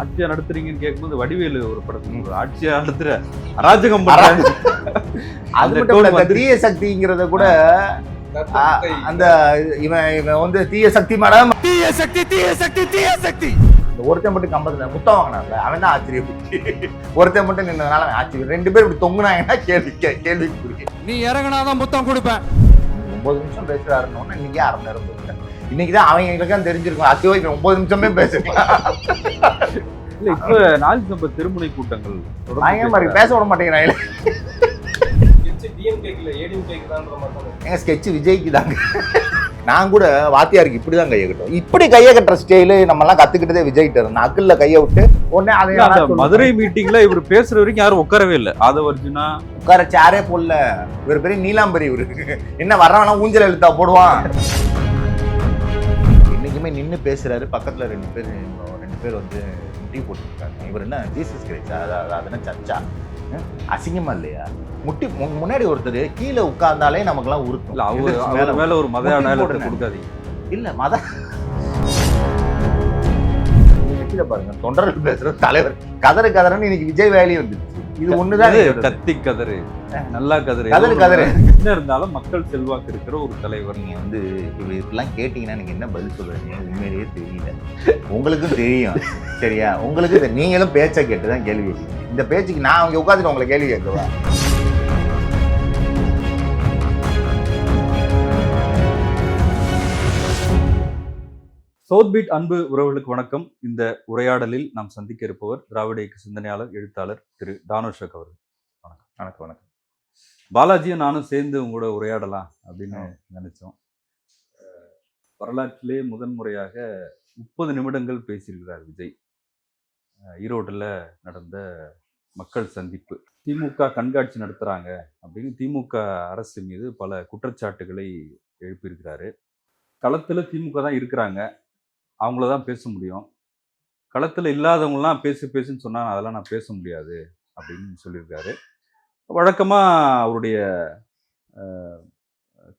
ஆட்சியா நடத்துறீங்கன்னு கேட்கும்போது வடிவேலு ஒரு படத்துல ஆட்சியா நடத்துற அராஜகம் பண்றாங்க. அது மட்டும் இல்ல, தீய சக்திங்கிறத கூட அந்த இவன் வந்து தீய சக்தி மேடம், தீய சக்தி தீய சக்தி தீய சக்தி. ஒருத்தன் மட்டும் கம்பத்துல முத்தம் வாங்கினான்ல, அவன் தான் ஆச்சரியப்பட்டு. ஒருத்தன் மட்டும் நின்றதுனால அவன் ஆச்சரியம். 2 பேர் இப்படி தொங்குனாங்கன்னா கேள்விக்கு நீ இறங்கினாதான் முத்தம் கொடுப்பேன். 9 நிமிஷம் பேசுறாருன்னு இன்னைக்கு 1/2 மணி நேரம் பேசுறேன். இன்னைக்குதான் அவங்களுக்கும் தெரிஞ்சிருக்கும் அத்தியோ 9 நிமிஷமே பேசுறேன். இல்ல இப்ப நாளைக்கு நம்ம திருமுனை கூட்டங்கள் பேச விட மாட்டேங்கிறாங்க. எங்க ஸ்கெட்ச் விஜய்க்கு தாங்க. நான் கூட வாத்தியாருக்கு இப்படிதான் கையை கட்டும். இப்படி கையை கட்டுற ஸ்டைலு நம்ம எல்லாம் கத்துக்கிட்டதே விஜய்கிட்ட இருந்து. அக்கல்ல கையை விட்டு உடனே அதை மதுரை மீட்டிங்ல இவர் பேசுற வரைக்கும் யாரும் உட்காரவே இல்லை. ஆதவர்ஜுனா உட்கார சேரே போடல. இவர் பெரிய நீலாம்பரி. இவரு என்ன வர்றவனா ஊஞ்சல் எழுத்தா போடுவான். இன்னைக்குமே நின்று பேசுறாரு. பக்கத்துல 2 பேர் வந்து முட்டி போட்டுருக்காங்க. இவர் என்ன ஜீசஸ் கிரைஸ்டா? அது என்ன சர்ச்சா? அசிங்கமா இல்லையா? முட்டி முன்னாடி ஒருத்தர் கீழே உட்கார்ந்தாலே நமக்கெல்லாம் உருக்கும். அவர் மேல ஒரு மத அடையாளத்தை கொடுக்காதீங்க. இல்ல மத கீழே பாருங்க, தொண்டர்கள் பேசுற தலைவர் கதறுன்னு இன்னைக்கு விஜய் வேலையும் வந்துச்சு. இது ஒண்ணுதான் கத்தி கதறு, நல்லா கதறு என்ன இருந்தாலும் மக்கள் செல்வாக்கு இருக்கிற ஒரு தலைவர். நீங்க வந்து இப்படிலாம் கேட்டீங்கன்னா நீங்க என்ன பதில் சொல்றீங்க? உண்மையிலேயே தெரியல. உங்களுக்கும் தெரியும் சரியா? உங்களுக்கு நீங்களும் பேச்சை கேட்டுதான் கேள்வி கேட்கீங்க. இந்த பேச்சுக்கு நான் அவங்க உட்காந்துட்டு உங்களை கேள்வி கேட்கவா? சவுத்பீட் அன்பு உறவுகளுக்கு வணக்கம். இந்த உரையாடலில் நாம் சந்திக்க இருப்பவர் திராவிட இயக்க சிந்தனையாளர், எழுத்தாளர் திரு தானோஷக் அவர்கள். வணக்கம். வணக்கம். வணக்கம். பாலாஜியும் நானும் சேர்ந்து உங்களோட உரையாடலாம் அப்படின்னு நினைச்சோம். வரலாற்றிலே முதன்முறையாக 30 நிமிடங்கள் பேசியிருக்கிறார் விஜய். ஈரோட்டில் நடந்த மக்கள் சந்திப்பு. திமுக கண்காட்சி நடத்துகிறாங்க அப்படின்னு திமுக அரசு மீது பல குற்றச்சாட்டுகளை எழுப்பியிருக்கிறாரு. களத்தில் திமுக தான் இருக்கிறாங்க, அவங்கள தான் பேச முடியும். களத்தில் இல்லாதவங்களாம் பேசுன்னு சொன்னால் அதெல்லாம் நான் பேச முடியாது அப்படின்னு சொல்லியிருக்காரு. வழக்கமாக அவருடைய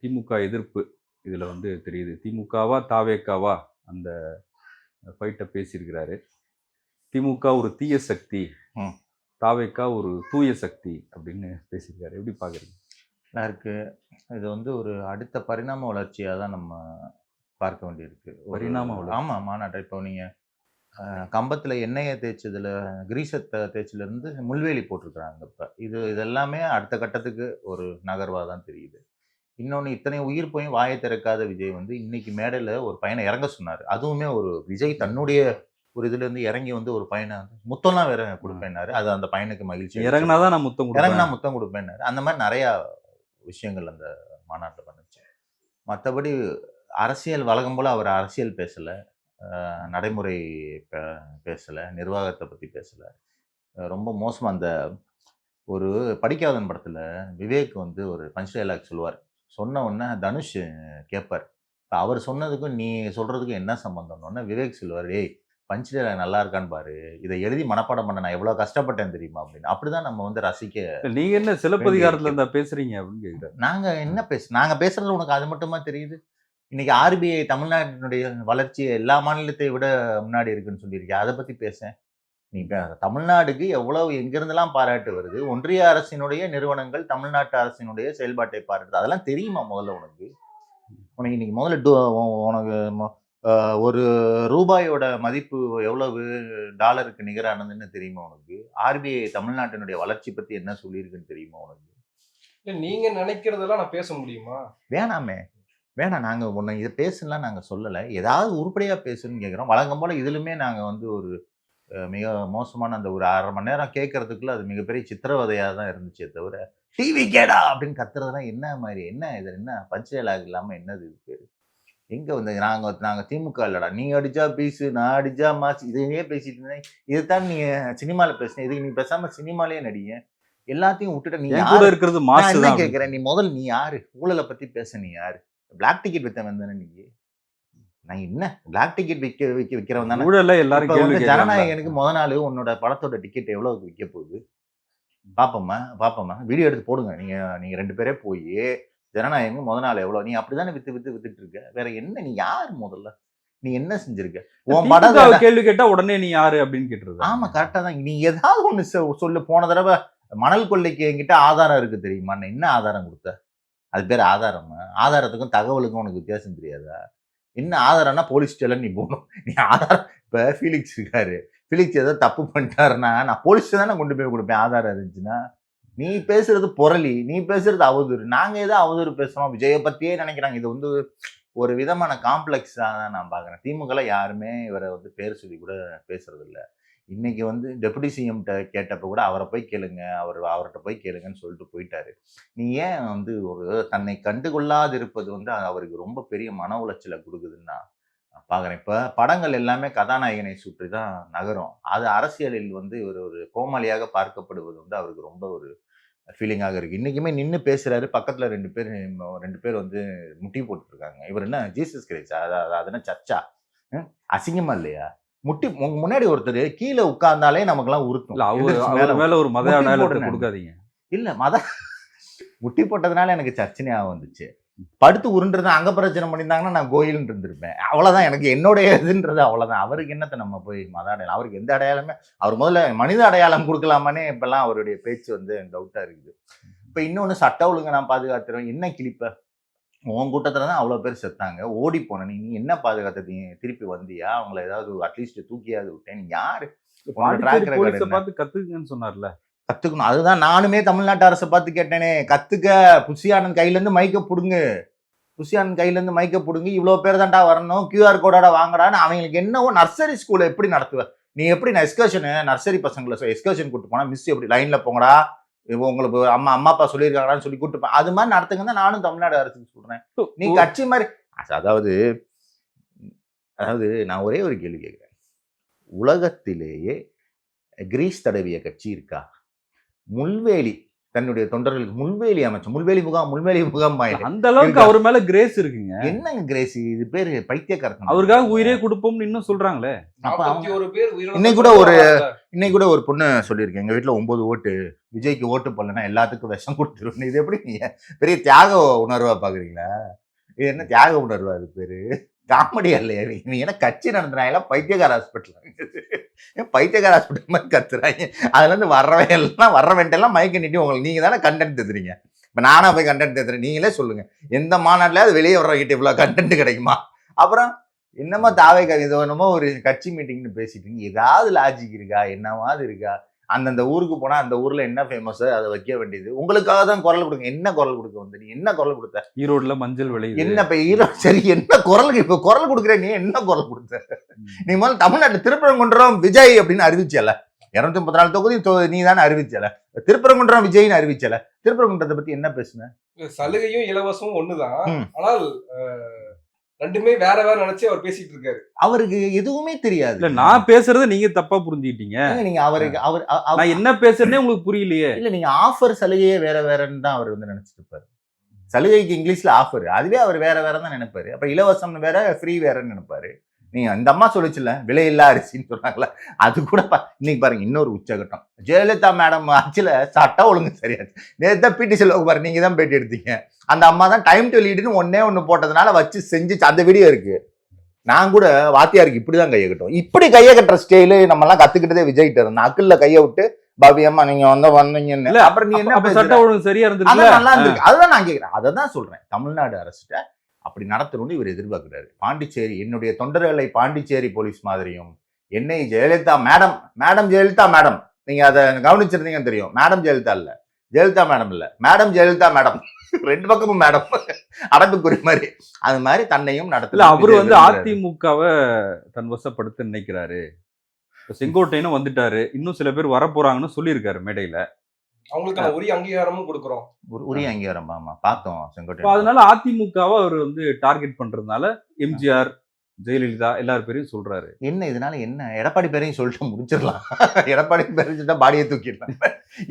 திமுக எதிர்ப்பு இதில் வந்து தெரியுது. திமுகவா தாவேக்காவா அந்த ஃபைட்டை பேசியிருக்கிறாரு. திமுக ஒரு தீய சக்தி, தாவேக்கா ஒரு தூய சக்தி அப்படின்னு பேசியிருக்காரு. எப்படி பார்க்குறீங்க? நல்லா இருக்கு. இது வந்து ஒரு அடுத்த பரிணாம வளர்ச்சியாக தான் நம்ம பார்க்க வேண்டியிருக்கு. ஆமாம், மாநாட்டை இப்போ நீங்கள் கம்பத்தில் எண்ணெயை தேய்ச்சதில் கிரீசத்தை தேய்ச்சிலேருந்து முள்வேலி போட்டிருக்கிறாங்க. இப்போ இதெல்லாமே அடுத்த கட்டத்துக்கு ஒரு நகர்வாக தான் தெரியுது. இன்னொன்று, இத்தனை உயிர் போய் வாயை திறக்காத விஜய் வந்து இன்னைக்கு மேடையில் ஒரு பையனை இறங்க சொன்னார். அதுவுமே ஒரு விஜய் தன்னுடைய ஒரு இதுலேருந்து இறங்கி வந்து ஒரு பையனை முத்தம்லாம் வேற கொடுப்பேன்னாரு. அது அந்த பையனுக்கு மகிழ்ச்சி. இறங்கினா முத்தம் கொடுப்பேன்னாரு. அந்த மாதிரி நிறையா விஷயங்கள் அந்த மாநாட்டில் பண்ணுச்சு. மற்றபடி அரசியல் வழக்கம் போல் அவர் அரசியல் பேசலை, நடைமுறை பேசலை, நிர்வாகத்தை பற்றி பேசலை. ரொம்ப மோசமாக அந்த ஒரு படிக்காதன் படத்தில் விவேக் வந்து ஒரு பஞ்ச் டைலாக் சொல்லுவார். சொன்ன உடனே தனுஷ் கேட்பார், இப்போ அவர் சொன்னதுக்கும் நீ சொல்கிறதுக்கும் என்ன சம்மந்தம்னு விவேக் சொல்லுவார், டேய் பஞ்ச் டைலாக் நல்லா இருக்கான்னு பாரு, இதை எழுதி மனப்பாடம் பண்ண நான் எவ்வளோ கஷ்டப்பட்டேன் தெரியுமா அப்படின்னு. அப்படிதான் நம்ம வந்து ரசிக்க. நீங்கள் என்ன சிலப்பதிகாரத்தில் இருந்தால் பேசுகிறீங்க அப்படின்னு கேட்குறாரு. நாங்கள் என்ன நாங்கள் பேசுகிறது உனக்கு அது மட்டுமா தெரியுது? இன்னைக்கு RBI தமிழ்நாட்டினுடைய வளர்ச்சி எல்லா மாநிலத்தை விட முன்னாடி இருக்குன்னு சொல்லியிருக்கேன். அதை பற்றி பேச நீ தமிழ்நாடுக்கு எவ்வளவு எங்கிருந்தெல்லாம் பாராட்டு வருது. ஒன்றிய அரசினுடைய நிறுவனங்கள் தமிழ்நாட்டு அரசினுடைய செயல்பாட்டை பாராட்டுது. அதெல்லாம் தெரியுமா முதல்ல உனக்கு? இன்னைக்கு முதல்ல உனக்கு ஒரு ரூபாயோட மதிப்பு எவ்வளவு டாலருக்கு நிகரானதுன்னு தெரியுமா உனக்கு? RBI தமிழ்நாட்டினுடைய வளர்ச்சி பற்றி என்ன சொல்லியிருக்குன்னு தெரியுமா உனக்கு? நீங்க நினைக்கிறதெல்லாம் நான் பேச முடியுமா? வேணாம். நாங்கள் ஒன்று இதை பேசலாம் நாங்கள் சொல்லலை. ஏதாவது உருப்படியாக பேசுன்னு கேட்குறோம். வழக்கம் போல் இதிலுமே நாங்கள் வந்து ஒரு மிக மோசமான அந்த ஒரு 1/2 மணி நேரம் கேட்கறதுக்குள்ள அது மிகப்பெரிய சித்திரவதையாக தான் இருந்துச்சே தவிர, டிவி கேடா அப்படின்னு கத்துறதுலாம் என்ன மாதிரி, என்ன இது, என்ன பஞ்ச் டைலாக் இல்லாமல் என்னது இது? எங்கே வந்து நாங்கள் திமுக இல்லைடா, நீ அடிச்சா பீஸு, நான் அடிச்சா மாசு, இதையே பேசிட்டு இருந்தேன். இதுதான் நீங்கள் சினிமாவில் பேசுனேன். இதுக்கு நீ பேசாமல் சினிமாலேயே நடிங்க. எல்லாத்தையும் விட்டுட்டு நீ கூட இருக்கிறது மாசு தான் கேட்குறேன். நீ முதல் நீ யாரு? ஊழலை பற்றி பேச நீ யாரு? பிளாக் டிக்கெட் வித்தவன் தானே நீ? நான் என்ன பிளாக் டிக்கெட் விற்கிறவன் தானே? எல்லாரும் ஜனநாயகனுக்கு முதல் நாள் உன்னோட படத்தோட டிக்கெட் எவ்வளவுக்கு விற்க போகுது பாப்போமா, வீடியோ எடுத்து போடுங்க. நீங்க 2 பேரே போய் ஜனநாயகம் முதல் நாள் எவ்வளவு, நீ அப்படிதானே வித்துட்டு இருக்க. வேற என்ன, நீ யார் முதல்ல? நீ என்ன செஞ்சிருக்க உன் படம் திமுகவை கேள்வி கேட்டா உடனே நீ யாரு அப்படின்னு கேட்டுருது. ஆமா கரெக்டா தான் நீ ஏதாவது ஒண்ணு சொல்லு. போன தடவை மணல் கொள்ளைக்கு என்கிட்ட ஆதாரம் இருக்கு தெரியுமா, நான் என்ன ஆதாரம் கொடுத்த? அது பேர் ஆதாரமா? ஆதாரத்துக்கும் தகவலுக்கும் உனக்கு வித்தியாசம் தெரியாதா? என்ன ஆதாரம்னா போலீஸ் ஸ்டேஷன் நீ போகணும். நீ ஆதாரம் இப்ப ஃபீலிக்ஸ் இருக்காரு, ஃபீலிக்ஸ் ஏதோ தப்பு பண்ணிட்டாருன்னா நான் போலீஸ் தானே கொண்டு போய் கொடுப்பேன் ஆதாரம் இருந்துச்சுன்னா. நீ பேசுறது புரளி, நீ பேசுறது அவதூறு. நாங்க ஏதோ அவதூறு பேசுறோம் விஜயை பத்தியே நினைக்கிறாங்க. இது வந்து ஒரு விதமான காம்ப்ளெக்ஸா தான் நான் பாக்குறேன். திமுகல யாருமே இவரை வந்து பேர் சொல்லி கூட பேசுறது இல்லை. இன்னைக்கு வந்து டெபுட்டி சிஎம் கேட்டப்ப கூட அவரை போய் கேளுங்க, அவர்கிட்ட போய் கேளுங்கன்னு சொல்லிட்டு போயிட்டாரு. நீ ஏன் வந்து ஒரு தன்னை கண்டுகொள்ளாது இருப்பது வந்து அவருக்கு ரொம்ப பெரிய மன உளைச்சலை கொடுக்குதுன்னு நான் பார்க்குறேன். இப்போ படங்கள் எல்லாமே கதாநாயகனை சுற்றி தான் நகரும். அது அரசியலில் வந்து ஒரு கோமாளியாக பார்க்கப்படுவது வந்து அவருக்கு ரொம்ப ஒரு ஃபீலிங்காக இருக்கு. இன்னைக்குமே நின்று பேசுறாரு, பக்கத்துல ரெண்டு பேர் வந்து முட்டி போட்டுட்டு இருக்காங்க. இவர் என்ன ஜீசஸ் கிரைஸ்டா? அது என்ன சர்ச்சா? அசிங்கமா இல்லையா? முட்டி முன்னாடி ஒருத்தர் கீழே உட்கார்ந்தாலே நமக்கெல்லாம் உருக்கும். இல்ல அவர் மேல ஒரு மத அடையாளத்தை கொடுக்காதீங்க. இல்ல முட்டி போட்டதுனால எனக்கு சர்ச்சனையா வந்துச்சு. படுத்து உருண்டுறது அங்க பிரச்சனை பண்ணியிருந்தாங்கன்னா நான் கோயில்னு இருந்திருப்பேன். அவ்வளவுதான் எனக்கு என்னுடைய இதுன்றது அவ்வளவுதான். அவருக்கு என்னத்தை நம்ம போய் மத அடையாளம்? அவருக்கு எந்த அடையாளமே, அவர் முதல்ல மனித அடையாளம் கொடுக்கலாமானே இப்பெல்லாம் அவருடைய பேச்சு வந்து டவுட்டா இருக்குது. இப்ப இன்னொன்னு சட்ட ஒழுங்கு நான் பாதுகாத்துறேன். என்ன கிளிப்ப? உன் கூட்டத்துல தான் அவ்வளவு பேர் செத்தாங்க, ஓடி போன நீ என்ன பாதுகாத்த? திருப்பி வந்தியா? அவங்கள ஏதாவது அட்லீஸ்ட் தூக்கியாவது விட்டேன்? நீ யாரு? போலீஸை பார்த்து கத்துக்குங்கன்னு சொன்னார்ல. கத்துக்கணும். அதுதான் நானுமே தமிழ்நாட்டு அரசை பார்த்து கேட்டேனே, கத்துக்க. புஷி ஆனந்த் கையில இருந்து மைக்க புடுங்கு, புஷி ஆனந்த் கையில இருந்து மைக்க புடுங்கு. இவ்வளவு பேர் தான்டா வரணும், கியூஆர் கோடோட வாங்கடான்னு. அவங்களுக்கு என்னவோ நர்சரி ஸ்கூல்ல எப்படி நடத்துவ நீ? எப்படி நான் எஸ்கர்ஷனு நர்சரி பசங்களை எஸ்கர்ஷன் கூட்டு போனா மிஸ் எப்படி லைன்ல போங்கடா, உங்களுக்கு அம்மா அப்பா சொல்லியிருக்காங்கன்னு சொல்லி கூட்டு அது மாதிரி நடத்துங்க தான் நானும் தமிழ்நாடு அரசுக்கு சொல்றேன். நீ கட்சி மாதிரி அதாவது நான் ஒரே ஒரு கேள்வி கேட்கிறேன். உலகத்திலேயே கிரீஸ் தடவிய கட்சி இருக்கா? முள்வேலி தன்னுடைய தொண்டர்களுக்கு முள்வேலி அமைச்சர், முள்வேலி முகாம் அந்த அளவுக்கு அவர் மேல கிரேஸ் இருக்குங்க. என்னங்க கிரேஸ்? இது பேரு பைத்தியக்காரன். அவருக்காக உயிரே கொடுப்போம்னு இன்னும் சொல்றாங்களே. இன்னைக்கு கூட ஒரு பொண்ணு சொல்லியிருக்கேன், எங்க வீட்டுல 9 ஓட்டு, விஜய்க்கு ஓட்டு போடலன்னா எல்லாத்துக்கும் விஷம் கொடுத்துருவோம். இது எப்படி நீங்க பெரிய தியாக உணர்வா பாக்குறீங்களா? இது என்ன தியாக உணர்வா? அது பேரு காமெடியா இல்லையா? நீ என்ன கட்சி நடத்துறாங்க? பைத்தியக்கார ஹாஸ்பிட்டல், பைத்தியக்கார ஹாஸ்பிட்டல் மாதிரி கத்துறாங்க. அதுல இருந்து வர்றவன்ட்டெல்லாம் மயக்க நீட்டி உங்களுக்கு நீங்க தானே கண்டென்ட் தேத்துறீங்க. இப்ப நானா போய் கண்டென்ட் தேத்துறேன்? நீங்களே சொல்லுங்க, எந்த மாநாட்டுல அது வெளியே வர்றவங்கிட்ட இவ்வளவு கண்டென்ட் கிடைக்குமா? அப்புறம் என்னமோ தாவை இது என்னமோ ஒரு கட்சி மீட்டிங்னு பேசிட்டு இருக்கீங்க. ஏதாவது லாஜிக் இருக்கா? என்னவாது இருக்கா? அந்தந்த ஊருக்கு போனா அந்த ஊர்ல என்ன ஃபேமஸ் அதை வைக்க வேண்டியது. உங்களுக்காக தான் குரல் கொடுங்க. என்ன குரல் கொடுக்க வந்து நீ என்ன குரல் கொடுத்த? ஈரோடுல மஞ்சள் விலை என்ன? இப்ப ஈரோடு சரி, என்ன குரலுக்கு இப்ப குரல் கொடுக்குற? நீ என்ன குரல் கொடுத்த? நீ முதல்ல தமிழ்நாட்டுல திருப்பரங்குன்றம் விஜய் அப்படின்னு அறிவிச்சல, 234 தொகுதி நீ தானே அறிவிச்சல. திருப்பரங்குன்றம் விஜய்னு அறிவிச்சல. திருப்பரங்குன்றத்தை பத்தி என்ன பேசுன? சலுகையும் இலவசமும் ஒண்ணுதான், ஆனால் ரெண்டுமே வேற வேற நினைச்சு அவர் பேசிட்டு இருக்காரு. அவருக்கு எதுவுமே தெரியாது. இல்ல நான் பேசுறத நீங்க தப்பா புரிஞ்சுக்கிட்டீங்க. நீங்க அவருக்கு நான் என்ன பேசுறேனே உங்களுக்கு புரியலையே. இல்ல நீங்க ஆஃபர் சலுகையே வேற வேறன்னு தான் அவர் வந்து நினைச்சிட்டு இருப்பாரு. சலுகைக்கு இங்கிலீஷ்ல ஆஃபர், அதுவே அவர் வேற வேற தான் நினைப்பாரு. அப்ப இலவசம் வேற, ஃப்ரீ வேறன்னு நினைப்பாரு. நீங்க அந்த அம்மா சொல்லிச்சுல விலையில்லா அரிசின்னு சொன்னாங்களா, அது கூட இன்னைக்கு பாருங்க இன்னொரு உச்சகட்டம். ஜெயலலிதா மேடம் ஆட்சியில சட்ட ஒழுங்கு சரியாச்சு. நேற்று பிடி செல்வக்கு பாரு, நீங்க தான் பேட்டி எடுத்தீங்க. அந்த அம்மா தான் டைம் டு லீடுன்னு ஒண்ணு போட்டதுனால வச்சு செஞ்சு அந்த வீடியோ இருக்கு. நான் கூட வாத்தியாருக்கு இப்படிதான் கையை கட்டும். இப்படி கையை கட்டுற ஸ்டைலு நம்ம எல்லாம் கத்துக்கிட்டதே விஜய்கிட்ட இருந்தேன். அக்குள்ள கையை விட்டு பாபியம்மா நீங்க வந்தீங்கன்னு. அப்புறம் நீ என்ன சட்ட ஒழுங்கு சரியா இருந்துச்சு, நல்லா இருந்திருக்கு. அதுதான் நான் கேட்கிறேன். அதை தான் சொல்றேன். தமிழ்நாடு அரசுட்ட அப்படி நடத்தணும்னு இவர் எதிர்பார்க்கிறாரு. பாண்டிச்சேரி, என்னுடைய தொண்டர்களை பாண்டிச்சேரி போலீஸ் மாதிரியும், என்னை ஜெயலலிதா மேடம் ஜெயலலிதா மேடம், நீங்க அதை கவனிச்சிருந்தீங்கன்னு தெரியும். மேடம் ஜெயலலிதா இல்ல, ஜெயலலிதா மேடம் இல்ல, மேடம் ஜெயலலிதா மேடம், ரெண்டு பக்கமும் மேடம், அடப்புக்குறி மாதிரி. அது மாதிரி தன்னையும் நடத்தல. அவரு வந்து அதிமுகவை தன் வசப்படுத்த நினைக்கிறாரு. செங்கோட்டையனும் வந்துட்டாரு, இன்னும் சில பேர் வரப்போறாங்கன்னு சொல்லியிருக்காரு மேடையில. அவங்களுக்கு உரிய அங்கீகாரமும் கொடுக்குறோம். உரிய அங்கீகாரம் பார்த்தோம் செங்கோட்டை. அதனால அதிமுகவை அவர் வந்து டார்கெட் பண்றதுனால எம்ஜிஆர், ஜெயலலிதா எல்லார் பேரையும் சொல்றாரு. என்ன இதனால என்ன? எடப்பாடி பேரையும் சொல்லிட்டு முடிச்சிடலாம். எடப்பாடி பேரையும் சொல்லிட்டா பாடியை தூக்கிடலாம்.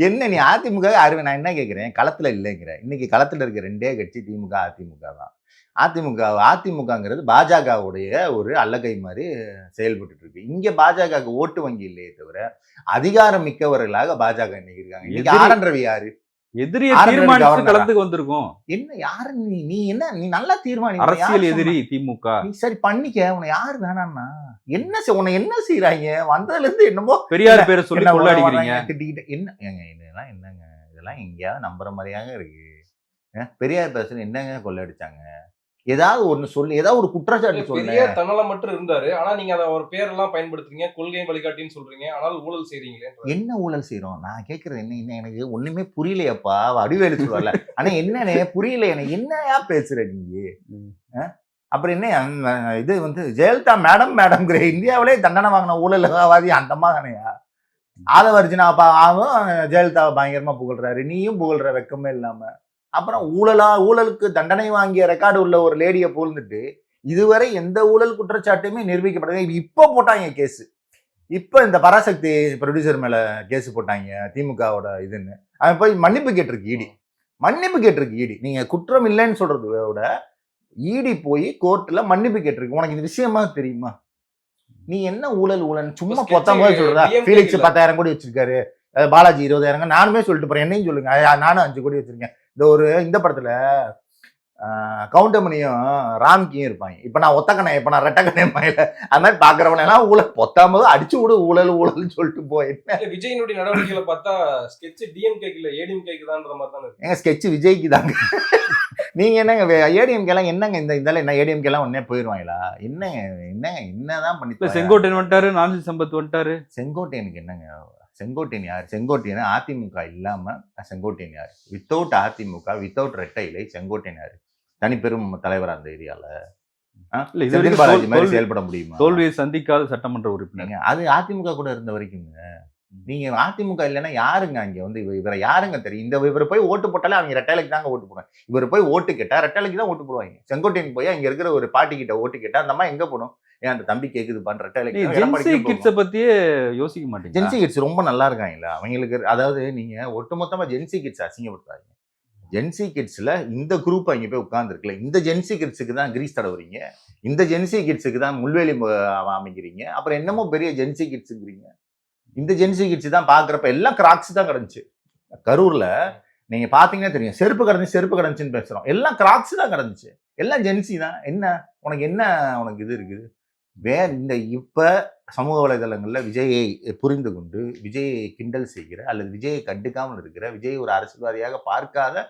என்ன நீ அதிமுக நான் என்ன கேட்கிறேன்? களத்துல இல்லைங்கிற. இன்னைக்கு களத்துல இருக்க ரெண்டே கட்சி திமுக அதிமுக தான். அதிமுகங்கிறது பாஜகவுடைய ஒரு அல்லகை மாதிரி செயல்பட்டு இருக்கு. இங்க பாஜகவுக்கு ஓட்டு வங்கி இல்லையே தவிர அதிகாரம் மிக்கவர்களாக பாஜக இன்னைக்கு இருக்காங்க. இன்னைக்கு ஆர் என் ரவி யாரு? எதிரியை ஆர்டினரி தீர்மானிச்சு கவர்னரா? களத்துக்கு வந்திருக்கும். என்ன யாரு நீ நீ என்ன நீ நல்லா தீர்மானி அரசியல் எதிரி திமுக. நீ சரி பண்ணிக்க உன்னை யாரு வேணாம்னா என்ன உன்னை என்ன செய்யறாங்க வந்ததுல இருந்து என்னமோ பெரியார் பேரை சொல்லி என்ன கொள்ளாடிக்கிறீங்க. வர்றாங்க, திட்டிக்கிட்டு என்ன ஏங்க இதெல்லாம் என்னங்க இதெல்லாம் எங்கேயாவது நம்புற மாதிரியாங்க இருக்கு. பெரியார் பேசுறது என்னங்க கொள்ளடிச்சாங்க ஏதாவது ஒண்ணு சொல்லி ஏதாவது ஒரு குற்றச்சாட்டு சொல்லு. பெரியார் தன்னலம் மட்டும் இருந்தாரு. ஆனா நீங்க அத ஒரு பேரெல்லாம் பயன்படுத்துறீங்க. கொள்கை வழிகாட்டின்னு சொல்றீங்க. ஆனால் ஊழல் செய்றீங்களே. என்ன ஊழல் செய்யறோம் நான் கேட்கறது என்ன என்ன எனக்கு ஒண்ணுமே புரியலையப்பா வடிவேலு சொல்லுவார்ல ஆனா என்னன்னு புரியல எனக்கு என்னயா பேசுற நீ அப்புறம் என்ன இது வந்து ஜெயலலிதா மேடம்ங்கிற இந்தியாவிலே தண்டனை வாங்கின ஊழல்வாதி அந்தமா தானையா ஆதவர்ஜினா ஜெயலலிதாவை பயங்கரமா புகழ்றாரு நீயும் புகழ்ற வெக்கமே இல்லாம அப்புறம் ஊழலுக்கு தண்டனை வாங்கிய ரெக்கார்டு உள்ள ஒரு லேடியை புகழ்ந்துட்டு இதுவரை எந்த ஊழல் குற்றச்சாட்டுமே நிரூபிக்கப்பட்டது இப்ப போட்டாங்க கேஸ் இப்ப இந்த பராசக்தி ப்ரொடியூசர் மேல கேஸ் போட்டாங்க திமுகவோட இதுன்னு அவன் போய் மன்னிப்பு கேட்டிருக்கு ஈடி நீங்க குற்றம் இல்லைன்னு சொல்றதை விட ஈடி போய் கோர்ட்ல மன்னிப்பு கேட்டிருக்கு உனக்கு இந்த விஷயமா தெரியுமா நீ என்ன ஊழல் சும்மா பொத்தாம சொல்றதா ஃபீலிக்ஸ் 10,000 கோடி வச்சிருக்காரு பாலாஜி 20,000 நானுமே சொல்லிட்டு போறேன் என்னையும் சொல்லுங்க நானும் 5 கோடி வச்சிருக்கேன் இந்த படத்துல கவுண்டமணியும் ராம்கியும் இருப்பாங்க இப்ப நான் ஒத்தக்கணை இப்ப நான் ரெட்டக்கணை மயில அது மாதிரி பாக்குறவன எல்லாம் ஊழல் பொத்தாம அடிச்சு விடு ஊழல் சொல்லிட்டு போயிட்டேன். விஜயனுடைய நடவடிக்கைகளை பார்த்தா ஸ்கெட்ச் டிஎம்கேக்கு இல்ல ஏடிஎம்கேக்கு தான்ற மாதிரி தான் இருக்கு. ஏங்க ஸ்கெட்ச் விஜய்க்கு தாங்க நீங்க என்னங்க ஏடிஎம்கே எல்லாம் என்னங்க இந்த என்ன ஏடிஎம்கே எல்லாம் உடனே போயிருவாங்களா என்னதான் பண்ணி செங்கோட்டையன் வந்துட்டாரு நாஞ்சி சம்பத் வந்துட்டாரு. செங்கோட்டையனுக்கு என்னங்க செங்கோட்டையன் யார் செங்கோட்டையன் அதிமுக இல்லாம செங்கோட்டையன் யார் வித்தவுட் அதிமுக வித்தவுட் ரெட்டை இலை செங்கோட்டையன் யாரு தனிப்பெரும் தலைவர் அந்த ஏரியால பாலாஜி மாதிரி செயல்பட முடியுமா தோல்வியை சந்திக்காத சட்டமன்ற உறுப்பினர் அது அதிமுக கூட இருந்த வரைக்குங்க நீங்க அதிமுக இல்லைன்னா யாருங்க அங்க வந்து இவரை யாருங்க தெரியும் இவரை போய் ஓட்டு போட்டாலே அவங்க ரெட்டைலைக்கு தாங்க ஓட்டு போடுவாங்க இவர் போய் ஓட்டு கேட்டா ரெட்டைலைக்கு தான் ஓட்டு போடுவாங்க செங்கோட்டையன் போய் அங்க இருக்கிற ஒரு பாட்டி கிட்ட ஓட்டு கேட்டா அந்த அம்மா எங்க போடும் ஏன் அந்த தம்பி கேக்குது ரெட்டைலைக்கு பத்தியே யோசிக்க மாட்டேங்க ஜென்சி கிட்ஸ் ரொம்ப நல்லா இருக்காங்களா அவங்களுக்கு அதாவது நீங்க ஒட்டுமொத்தமா ஜென்சி கிட்ஸ் அசிங்கப்படுத்தாங்க ஜென்சி கிட்ஸ்ல இந்த குரூப் அங்க போய் உட்கார்ந்துருக்குல்ல இந்த ஜென்சி கிட்ஸுக்கு தான் கிரீஸ் தடவுறீங்க இந்த ஜென்சி கிட்ஸுக்கு தான் முள்வேலி அமைக்கிறீங்க அப்புறம் என்னமோ பெரிய ஜென்சி கிட்ஸுங்கிறீங்க இந்த ஜென்சி கிட்ஸ் தான் பாக்குறப்ப எல்லாம் கிராக்ஸ் தான் கிடந்துச்சு கரூர்ல நீங்க பாத்தீங்கன்னா தெரியும் செருப்பு கிடந்துச்சுன்னு பேசுறோம் எல்லாம் கிராக்ஸ் தான் கிடந்துச்சு எல்லாம் ஜென்சி தான் உனக்கு இது இருக்குது இந்த இப்ப சமூக வலைதளங்கள்ல விஜயை புரிந்து கொண்டு விஜயை கிண்டல் செய்கிற அல்லது விஜயை கண்டுக்காமல் இருக்கிற விஜய் ஒரு அரசியல்வாதியாக பார்க்காத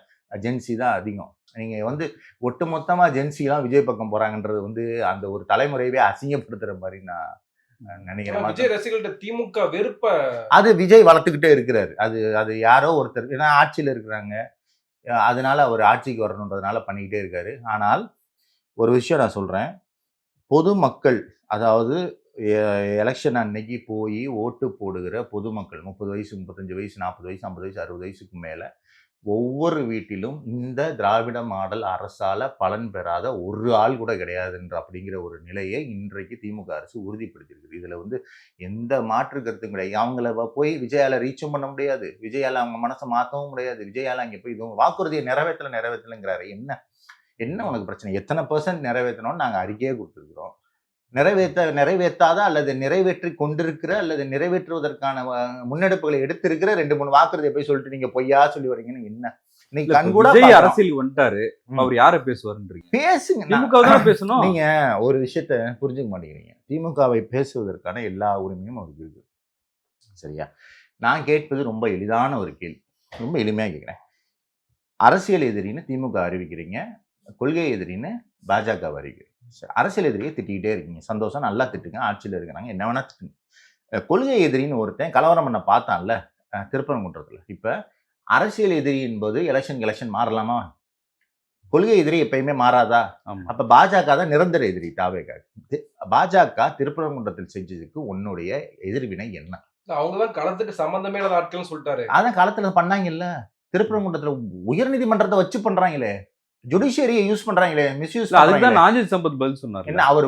ஜென்சி தான் அதிகம் நீங்க வந்து ஒட்டுமொத்தமா ஜென்சிலாம் விஜய் பக்கம் போறாங்கன்றது வந்து அந்த ஒரு தலைமுறையவே அசிங்கப்படுத்துற மாதிரி நான் நினைக்கிறேன். விஜய் ரசிகர்கள்ட்ட திமுக வெறுப்ப அது விஜய் வளர்த்துக்கிட்டே இருக்கிறாரு அது யாரோ ஒருத்தர் ஏன்னா ஆட்சியில இருக்கிறாங்க அதனால அவர் ஆட்சிக்கு வரணுன்றதுனால பண்ணிக்கிட்டே இருக்காரு. ஆனால் ஒரு விஷயம் நான் சொல்றேன் பொதுமக்கள் அதாவது எலெக்ஷன் அன்னைக்கு போய் ஓட்டு போடுகிற பொதுமக்கள் 30 வயசு 35 வயசு 40 வயசு 50 வயசு 60 வயசுக்கு மேல ஒவ்வொரு வீட்டிலும் இந்த திராவிட மாடல் அரசால பலன் பெறாத ஒரு ஆள் கூட கிடையாதுன்ற அப்படிங்கிற ஒரு நிலையை இன்றைக்கு திமுக அரசு உறுதிப்படுத்திருக்கு. இதுல வந்து எந்த மாற்று கருத்தும் கிடையாது. அவங்கள போய் விஜயால ரீச்சும் பண்ண முடியாது, விஜயால அவங்க மனசை மாற்றவும் முடியாது, விஜயால அங்கே போய் இதுவும் வாக்குறுதியை நிறைவேற்றலைங்கிறாரு. என்ன உனக்கு பிரச்சனை? எத்தனை % நிறைவேற்றணும்னு நாங்கள் அறிக்கையே கொடுத்துருக்குறோம். நிறைவேற்றாத அல்லது நிறைவேற்றி கொண்டிருக்கிற அல்லது நிறைவேற்றுவதற்கான முன்னெடுப்புகளை எடுத்திருக்கிற 2-3 வாக்குறுதியை போய் சொல்லிட்டு நீங்க பொய்யா சொல்லி வரீங்கன்னு என்ன இன்னைக்கு கண்கூட அரசியல் வந்துட்டாரு அவர் யாரை பேசுவாருன்றீங்க பேசுங்க திமுக தான் பேசணும். நீங்க ஒரு விஷயத்த புரிஞ்சுக்க மாட்டேங்கிறீங்க. திமுகவை பேசுவதற்கான எல்லா உரிமையும் அவருக்கு இருக்கு சரியா? நான் கேட்பது ரொம்ப எளிதான ஒரு கேள்வி, ரொம்ப எளிமையா கேட்கிறேன். அரசியல் எதிரின்னு திமுக அறிவிக்கிறீங்க, கொள்கை எதிரின்னு பாஜக அறிவிக்கிறீங்க. அரசியல் எதிரியை திட்டிக்கிட்டே இருக்கீங்க, சந்தோஷம், நல்லா திட்டுங்க, ஆட்சியில் இருக்கிறாங்க, என்ன வேணா திட்டுங்க. கொள்கை எதிரின்னு ஒருத்தன் கலவரம் பண்ண பார்த்தான்ல திருப்பரங்குன்றத்துல. இப்ப அரசியல் எதிரி என்பது எலெக்ஷன் மாறலாமா? கொள்கை எதிரி எப்பயுமே மாறாதா? அப்ப பாஜக தான் நிரந்தர எதிரி. பாஜக திருப்பரங்குன்றத்தில் செஞ்சதுக்கு உன்னுடைய எதிர்வினை என்ன? அவங்கதான் களத்துக்கு சம்பந்தமே இல்லாத ஆட்கள் சொல்லிட்டாரு. அதான் களத்துல பண்ணாங்கல்ல, திருப்பரங்குன்றத்துல உயர்நீதிமன்றத்தை வச்சு பண்றாங்களே, ஜுடிஷியரியை யூஸ் பண்றாங்களே, மிஸ்யூஸ். அதுதான் நாஞ்சி சம்பத் பதில் சொன்னார். என்ன அவர்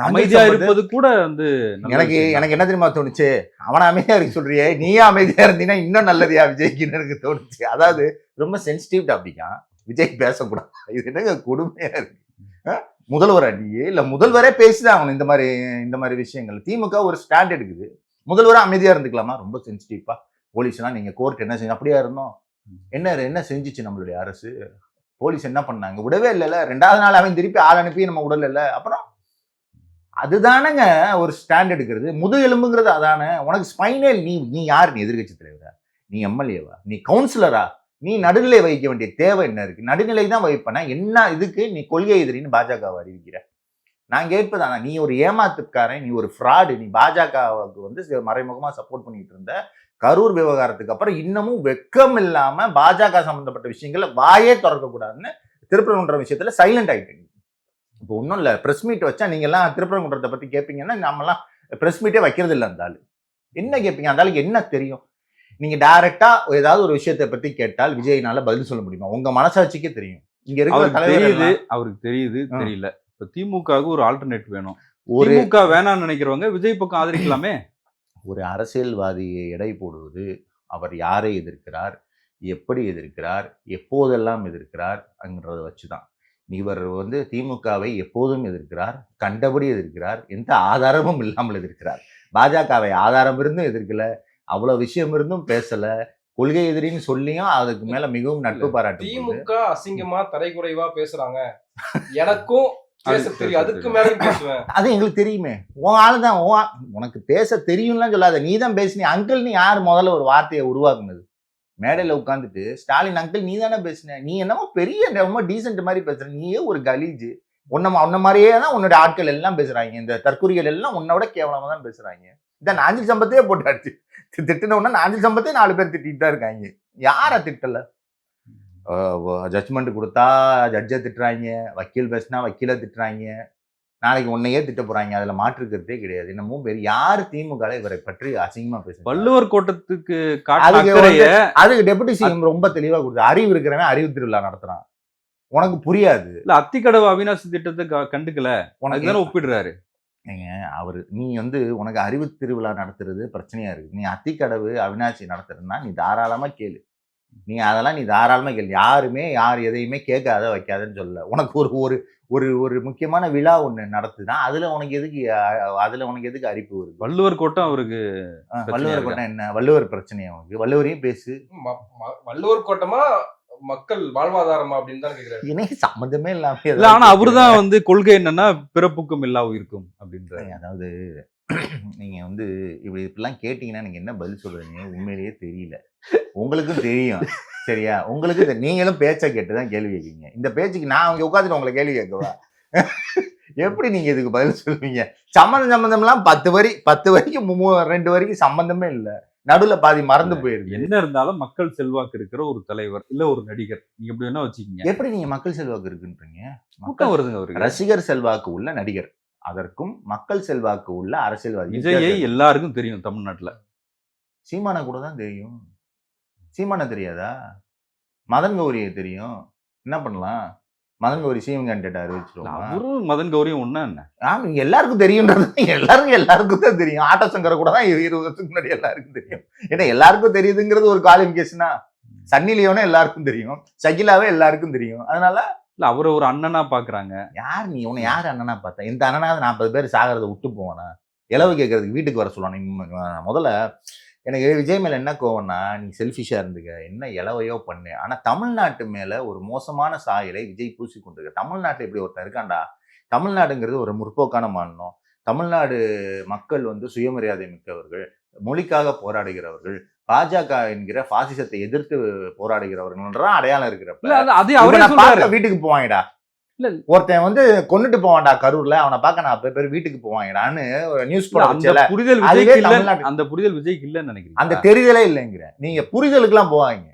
அமைதியா இருப்பது கூட வந்து எனக்கு என்ன தெரியுமா தோணுச்சு, அவனை அமைதியா இருக்க சொல்றியே, நீயே அமைதியா இருந்தீங்கன்னா இன்னும் நல்லதையா விஜய்க்கு எனக்கு தோணுச்சு. அதாவது ரொம்ப சென்சிட்டிவ் டாபிக்கா விஜய் பேசக்கூடாது. இது என்னங்க கொடுமையா இருக்கு. முதல்வர் அடியே இல்ல முதல்வரே பேசிதான் அவன் இந்த மாதிரி விஷயங்கள். திமுக ஒரு ஸ்டாண்ட் எடுக்குது, முதல்வரா அமைதியா இருந்துக்கலாமா? ரொம்ப சென்சிட்டிவா போலீஸ் எல்லாம் நீங்க கோர்ட் என்ன செஞ்சு அப்படியா இருந்தோம், என்ன செஞ்சுச்சு நம்மளுடைய அரசு? போலீஸ் என்ன பண்ணாங்க? விடவே இல்லைல்ல. 2வது நாள் அவன் திருப்பி ஆள் அனுப்பி நம்ம விடல. அப்புறம் அதுதானங்க ஒரு ஸ்டாண்ட் எடுக்கிறது. முதுகெலும்புங்கிறது அதானே. உனக்கு ஸ்பைனே நீ யார்? நீ எதிர்க்கட்சி தலைவரா? நீ எம்எல்ஏவா? நீ கவுன்சிலரா? நீ நடுநிலை வகிக்க வேண்டிய தேவை என்ன இருக்கு? நடுநிலை தான் வகிப்பனா என்ன? இதுக்கு நீ கொள்கை எதிரின்னு பாஜகவை அறிவிக்கிற? நான் கேட்பதானா, நீ ஒரு ஏமாத்துக்காரன், நீ ஒரு ஃப்ராடு. நீ பாஜகவுக்கு வந்து மறைமுகமா சப்போர்ட் பண்ணிட்டு இருந்த. கரூர் விவகாரத்துக்கு அப்புறம் இன்னமும் வெக்கம் இல்லாம பாஜக சம்பந்தப்பட்ட விஷயங்கள்ல வாயே திறக்கக்கூடாதுன்னு திருப்பரங்குன்ற விஷயத்துல சைலண்ட் ஆயிட்டீங்க. இப்போ ஒன்றும் இல்லை, ப்ரெஸ் மீட் வச்சா நீங்க எல்லாம் திருப்பரங்குன்றத்தை பத்தி கேட்பீங்கன்னா நம்மலாம் ப்ரெஸ் மீட்டே வைக்கிறது இல்லை. அந்த ஆளு என்ன கேட்பீங்க? அந்த ஆளுக்கு என்ன தெரியும்? நீங்க டைரக்டா ஏதாவது ஒரு விஷயத்தை பத்தி கேட்டால் விஜய்னால பதில் சொல்ல முடியுமா? உங்க மனசாட்சிக்கே தெரியும். இங்க இருக்கிற தலைவர் அவருக்கு தெரியுது தெரியல. இப்ப திமுகவுக்கு ஒரு ஆல்டர்னேட் வேணும். திமுக வேணாம்னு நினைக்கிறவங்க விஜய் பக்கம் ஆதரிக்கலாமே. ஒரு அரசியல்வாதியை எடை போடுவது, அவர் யாரை எதிர்க்கிறார், எப்படி எதிர்க்கிறார், எப்போதெல்லாம் எதிர்க்கிறார் அங்கிறத வச்சுதான். இவர் வந்து திமுகவை எப்போதும் எதிர்க்கிறார், கண்டபடி எதிர்க்கிறார், எந்த ஆதாரமும் இல்லாமல் எதிர்க்கிறார். பாஜகவை ஆதாரம் இருந்தும் எதிர்க்கல, அவ்வளவு விஷயம் இருந்தும் பேசல, கொள்கை எதிரின்னு சொல்லியும் அதுக்கு மேல மிகவும் நட்பு பாராட்டு. திமுக அசிங்கமா தரைக்குறைவா பேசுறாங்க, எனக்கும் பேச தெரியும், அதுக்கு மேல பேசுவேன். அது எங்களுக்கு தெரியுமே. உன் ஆளுதான், உனக்கு பேச தெரியும்லாம் சொல்லாத. நீ தான் பேசினி. அங்கிள் நீ யார் முதல்ல ஒரு வார்த்தையை உருவாக்குனது? மேடையில் உட்காந்துட்டு ஸ்டாலின் அங்கிள் நீ தானே பேசின. நீ என்னமோ பெரிய ரொம்ப டீசென்ட் மாதிரி பேசுற. நீயே ஒரு கலீஜு. உன்ன மாதிரியே தான் உன்னோட ஆட்கள் எல்லாம் பேசுறாங்க. இந்த தற்கொலைகள் எல்லாம் உன்னோட கேவலமா தான் பேசுறாங்க. இதான் நாஞ்சில் சம்பத்தையே போட்டாச்சு. திட்டினோன்னா நாஞ்சில் சம்பத்தே 4 பேர் திட்டிட்டு தான் இருக்காங்க. யாரை திட்டல? ஜட்ஜ்மெண்ட் கொடுத்தா ஜட்ஜை திட்டுறாங்க, வக்கீல் பேசினா வக்கீலை திட்டுறாங்க, நாளைக்கு உன்னையே திட்ட போறாங்க. அதுல மாற்றுக்கிறதே கிடையாது. இன்னமும் வேறு யாரு திமுக இவரை பற்றி அசிங்கமா பேசுறாங்க? வள்ளுவர் கோட்டத்துக்கு அதுக்கு டெபுட்டி சிஎம் ரொம்ப தெளிவா கொடுத்து, அறிவு இருக்கிறவன் அறிவு திருவிழா நடத்துறான். உனக்கு புரியாது. இல்ல அத்திக்கடவு அவினாசி திட்டத்தை கண்டுக்கல, உனக்கு தானே ஒப்பிடுறாரு. அவரு நீ வந்து உனக்கு அறிவு திருவிழா நடத்துறது பிரச்சனையா இருக்கு. நீ அத்திக்கடவு அவினாசி நடத்துறதுன்னா நீ தாராளமா கேளு. நீ அதெல்லாம் நீ தாராளமா கேளு. யாருமே யார் எதையுமே கேட்காத வைக்காதன்னு சொல்லல. உனக்கு ஒரு ஒரு ஒரு முக்கியமான விழா ஒண்ணு நடத்துனா அதுல உனக்கு எதுக்கு அரிப்பு வருது? வள்ளுவர் கோட்டம் அவருக்கு. வள்ளுவர் கோட்டம் என்ன? வள்ளுவர் பிரச்சனையா உனக்கு? வள்ளுவரையும் பேசு. வள்ளுவர் கோட்டமா மக்கள் வாழ்வாதாரமா அப்படின்னு தான் கேக்குறாரு. எனக்கு சம்மந்தமே இல்லாம. ஆனா அவருதான் வந்து கொள்கை என்னன்னா பிறப்புக்கும் எல்லா உயிருக்கும் அப்படின்றாரு. அதாவது நீங்க வந்து இப்படிலாம் கேட்டீங்கன்னா நீங்க என்ன பதில் சொல்றீங்க உண்மையிலேயே தெரியல. உங்களுக்கும் தெரியும் சரியா? உங்களுக்கு நீங்களும் பேச்சை கேட்டுதான் கேள்வி கேட்கீங்க. இந்த பேச்சுக்கு நான் அங்க உட்காந்துட்டு உங்களை கேள்வி கேட்கவா? எப்படி நீங்க இதுக்கு பதில் சொல்லுவீங்க? சம்பந்தம்லாம் 10 வரைக்கும் 2 வரைக்கும் சம்பந்தமே இல்லை. நடுவுல பாதி மறந்து போயிருக்கு. என்ன இருந்தாலும் மக்கள் செல்வாக்கு இருக்கிற ஒரு தலைவர் இல்ல ஒரு நடிகர், நீங்க எப்படி வேணா வச்சுக்கீங்க. எப்படி நீங்க மக்கள் செல்வாக்கு இருக்குன்றீங்க? மக்கள் வருதுங்க அவருக்கு. ரசிகர் செல்வாக்கு உள்ள நடிகர், அதற்கும் மக்கள் செல்வாக்கு உள்ள அரசியல்வாதி. விஜயை எல்லாருக்கும் தெரியும் தமிழ்நாட்டுல. சீமானை கூட தான் தெரியும். சீமானை தெரியாதா? மதன் கௌரியை தெரியும். என்ன பண்ணலாம்? மதன் கௌரி சிஎம் கேண்டிடேட் அறிவிச்சிருவோம். அவரும் மதன் கௌரியும் ஒண்ணா என்ன? எல்லாருக்கும் தெரியும்ன்றது எல்லாருக்கும் தான் தெரியும். ஆட்ட சங்கரை கூட தான் 20 வருஷத்துக்கு முன்னாடி எல்லாருக்கும் தெரியும். ஏன்னா எல்லாருக்கும் தெரியுதுங்கிறது ஒரு குவாலிஃபிகேஷனா? சன்னி லியோனே எல்லாருக்கும் தெரியும், ஷகிலாவே எல்லாருக்கும் தெரியும். அதனால இல்ல அவரை ஒரு அண்ணனா பாக்குறாங்க. யார் நீ? உன்னை யார் அண்ணனா பார்த்தா? இந்த அண்ணனாவது 40 பேர் சாகிறத விட்டு போவானா? இலவு கேட்கறதுக்கு வீட்டுக்கு வர சொல்லுவானு. முதல்ல எனக்கு விஜய் மேல என்ன கோவம்னா, நீ செல்ஃபிஷா இருந்துக்க, என்ன இலவையோ பண்ணு. ஆனா தமிழ்நாட்டு மேல ஒரு மோசமான சாயலை விஜய் பூசி கொண்டிருக்க. தமிழ்நாட்டுல இப்படி ஒருத்தன் இருக்காண்டா. தமிழ்நாடுங்கிறது ஒரு முற்போக்கான மாநிலம். தமிழ்நாடு மக்கள் வந்து சுயமரியாதை மிக்கவர்கள், மொழிக்காக போராடுகிறவர்கள், பாஜக என்கிற பாசிசத்தை எதிர்த்து போராடுகிறவர்கள் அடையாளம் இருக்கிறப்ப வீட்டுக்கு போவாங்கடா. ஒருத்தன் வந்து கொண்டுட்டு போவான்டா கரூர்ல, அவனை பார்க்க நான் பேர் வீட்டுக்கு போவாங்கடான்னு நியூஸ் போட புரிதல் அந்த புரிதல் விஜய்க்கு இல்லன்னு நினைக்கிறேன். அந்த தெரிதலே இல்லைங்கிற. நீங்க புரிதலுக்கு எல்லாம் போவாங்க,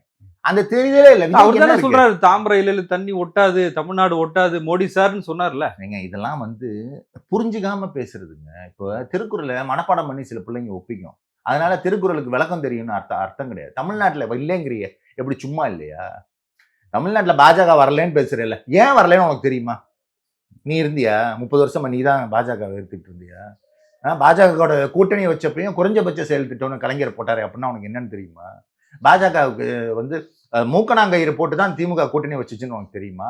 அந்த தெரிதலே இல்லை. அவர் தானே சொல்றாரு தாமரையில தண்ணி ஒட்டாது, தமிழ்நாடு ஒட்டாது, மோடி சார்ன்னு சொன்னார்ல. நீங்க இதெல்லாம் வந்து புரிஞ்சுக்காம பேசுறதுங்க. இப்போ திருக்குறளை மனப்பாடம் பண்ணி சில பிள்ளைங்க ஒப்பிக்கும். அதனால திருக்குறளுக்கு விளக்கம் தெரியும்னு அர்த்தம் கிடையாது. தமிழ்நாட்டுல இல்லைங்கிறிய எப்படி சும்மா இல்லையா? தமிழ்நாட்டில் பாஜக வரலன்னு பேசுறேல்ல, ஏன் வரலன்னு உனக்கு தெரியுமா? நீ இருந்தியா 30 வருஷமா? நீ தான் பாஜக எடுத்துக்கிட்டு இருந்தியா? பாஜகவோட கூட்டணி வச்சப்பையும் குறைஞ்சபட்ச செயல் திட்டம்னு கலைஞர் போட்டாரு அப்படின்னா உனக்கு என்னன்னு தெரியுமா? பாஜகவுக்கு வந்து மூக்கணாங்கயிறு போட்டு தான் திமுக கூட்டணி வச்சுச்சுன்னு உனக்கு தெரியுமா?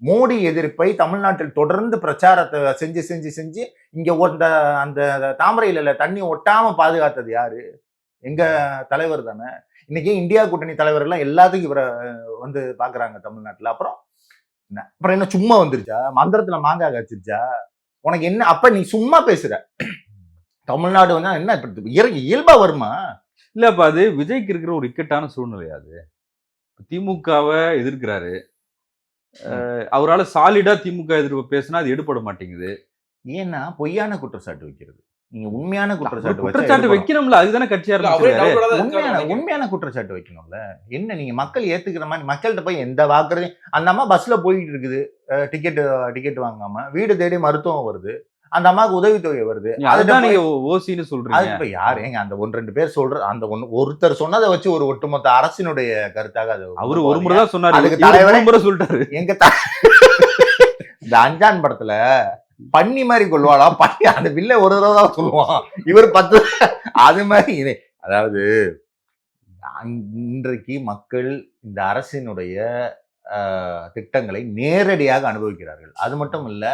மோடி எதிர்ப்பை தமிழ்நாட்டில் தொடர்ந்து பிரச்சாரத்தை செஞ்சு இங்க அந்த தாமரையில தண்ணி ஒட்டாம பாதுகாத்தது யாரு? எங்க தலைவர் தானே. இன்னைக்கு இந்தியா கூட்டணி தலைவர் எல்லாம் எல்லாத்துக்கும் இவரை வந்து பாக்குறாங்க தமிழ்நாட்டுல. அப்புறம் என்ன சும்மா வந்துருச்சா, மந்திரத்துல மாங்காய் காய்ச்சிருச்சா உனக்கு என்ன? அப்ப நீ சும்மா பேசுற. தமிழ்நாடு வந்து என்ன இயல்பா வருமா? இல்ல அப்ப அது விஜய்க்கு இருக்கிற ஒரு இக்கட்டான சூழ்நிலை. அது திமுகவை எதிர்க்கிறாரு, அவரால் சாலிடா திமுக எதிர்ப்பு பேசினா அது எடுபட மாட்டேங்குது. ஏன்னா பொய்யான குற்றச்சாட்டு வைக்கிறது. நீங்க உண்மையான குற்றச்சாட்டு வைக்கணும்ல, அதுதானே கட்சியா உண்மையான குற்றச்சாட்டு வைக்கணும்ல. என்ன நீங்க மக்கள் ஏத்துக்கிற மாதிரி மக்கள்கிட்ட போய் எந்த வாக்குறதையும், அந்த அம்மா பஸ்ல போயிட்டு இருக்குது, டிக்கெட் வாங்காம வீடு தேடி மருத்துவம் வருது, அந்த அம்மாவுக்கு உதவித்தொகை வருது, அதுதான் நீங்க ஓசின்னு சொல்றீங்க. அது இப்ப யாரு ஏங்க அந்த 1-2 பேர் சொல்ற அந்த ஒருத்தர் சொன்னதை வச்சு ஒரு ஒட்டுமொத்த அரசினுடைய கருத்தாக அது அவரு ஒரு முறை தான் சொன்னாரு, அதுக்கு தலைவரே முறை சொல்லிட்டாரு. எங்க இந்த அஞ்சான் படத்துல பன்னி மாதிரி கொள்வாளா, பன்னி அந்த வில்ல ஒரு தடவை தான் சொல்லுவான், இவர் 10 அது மாதிரி. அதாவது இன்றைக்கு மக்கள் இந்த அரசினுடைய திட்டங்களை நேரடியாக அனுபவிக்கிறார்கள். அது மட்டும் இல்ல,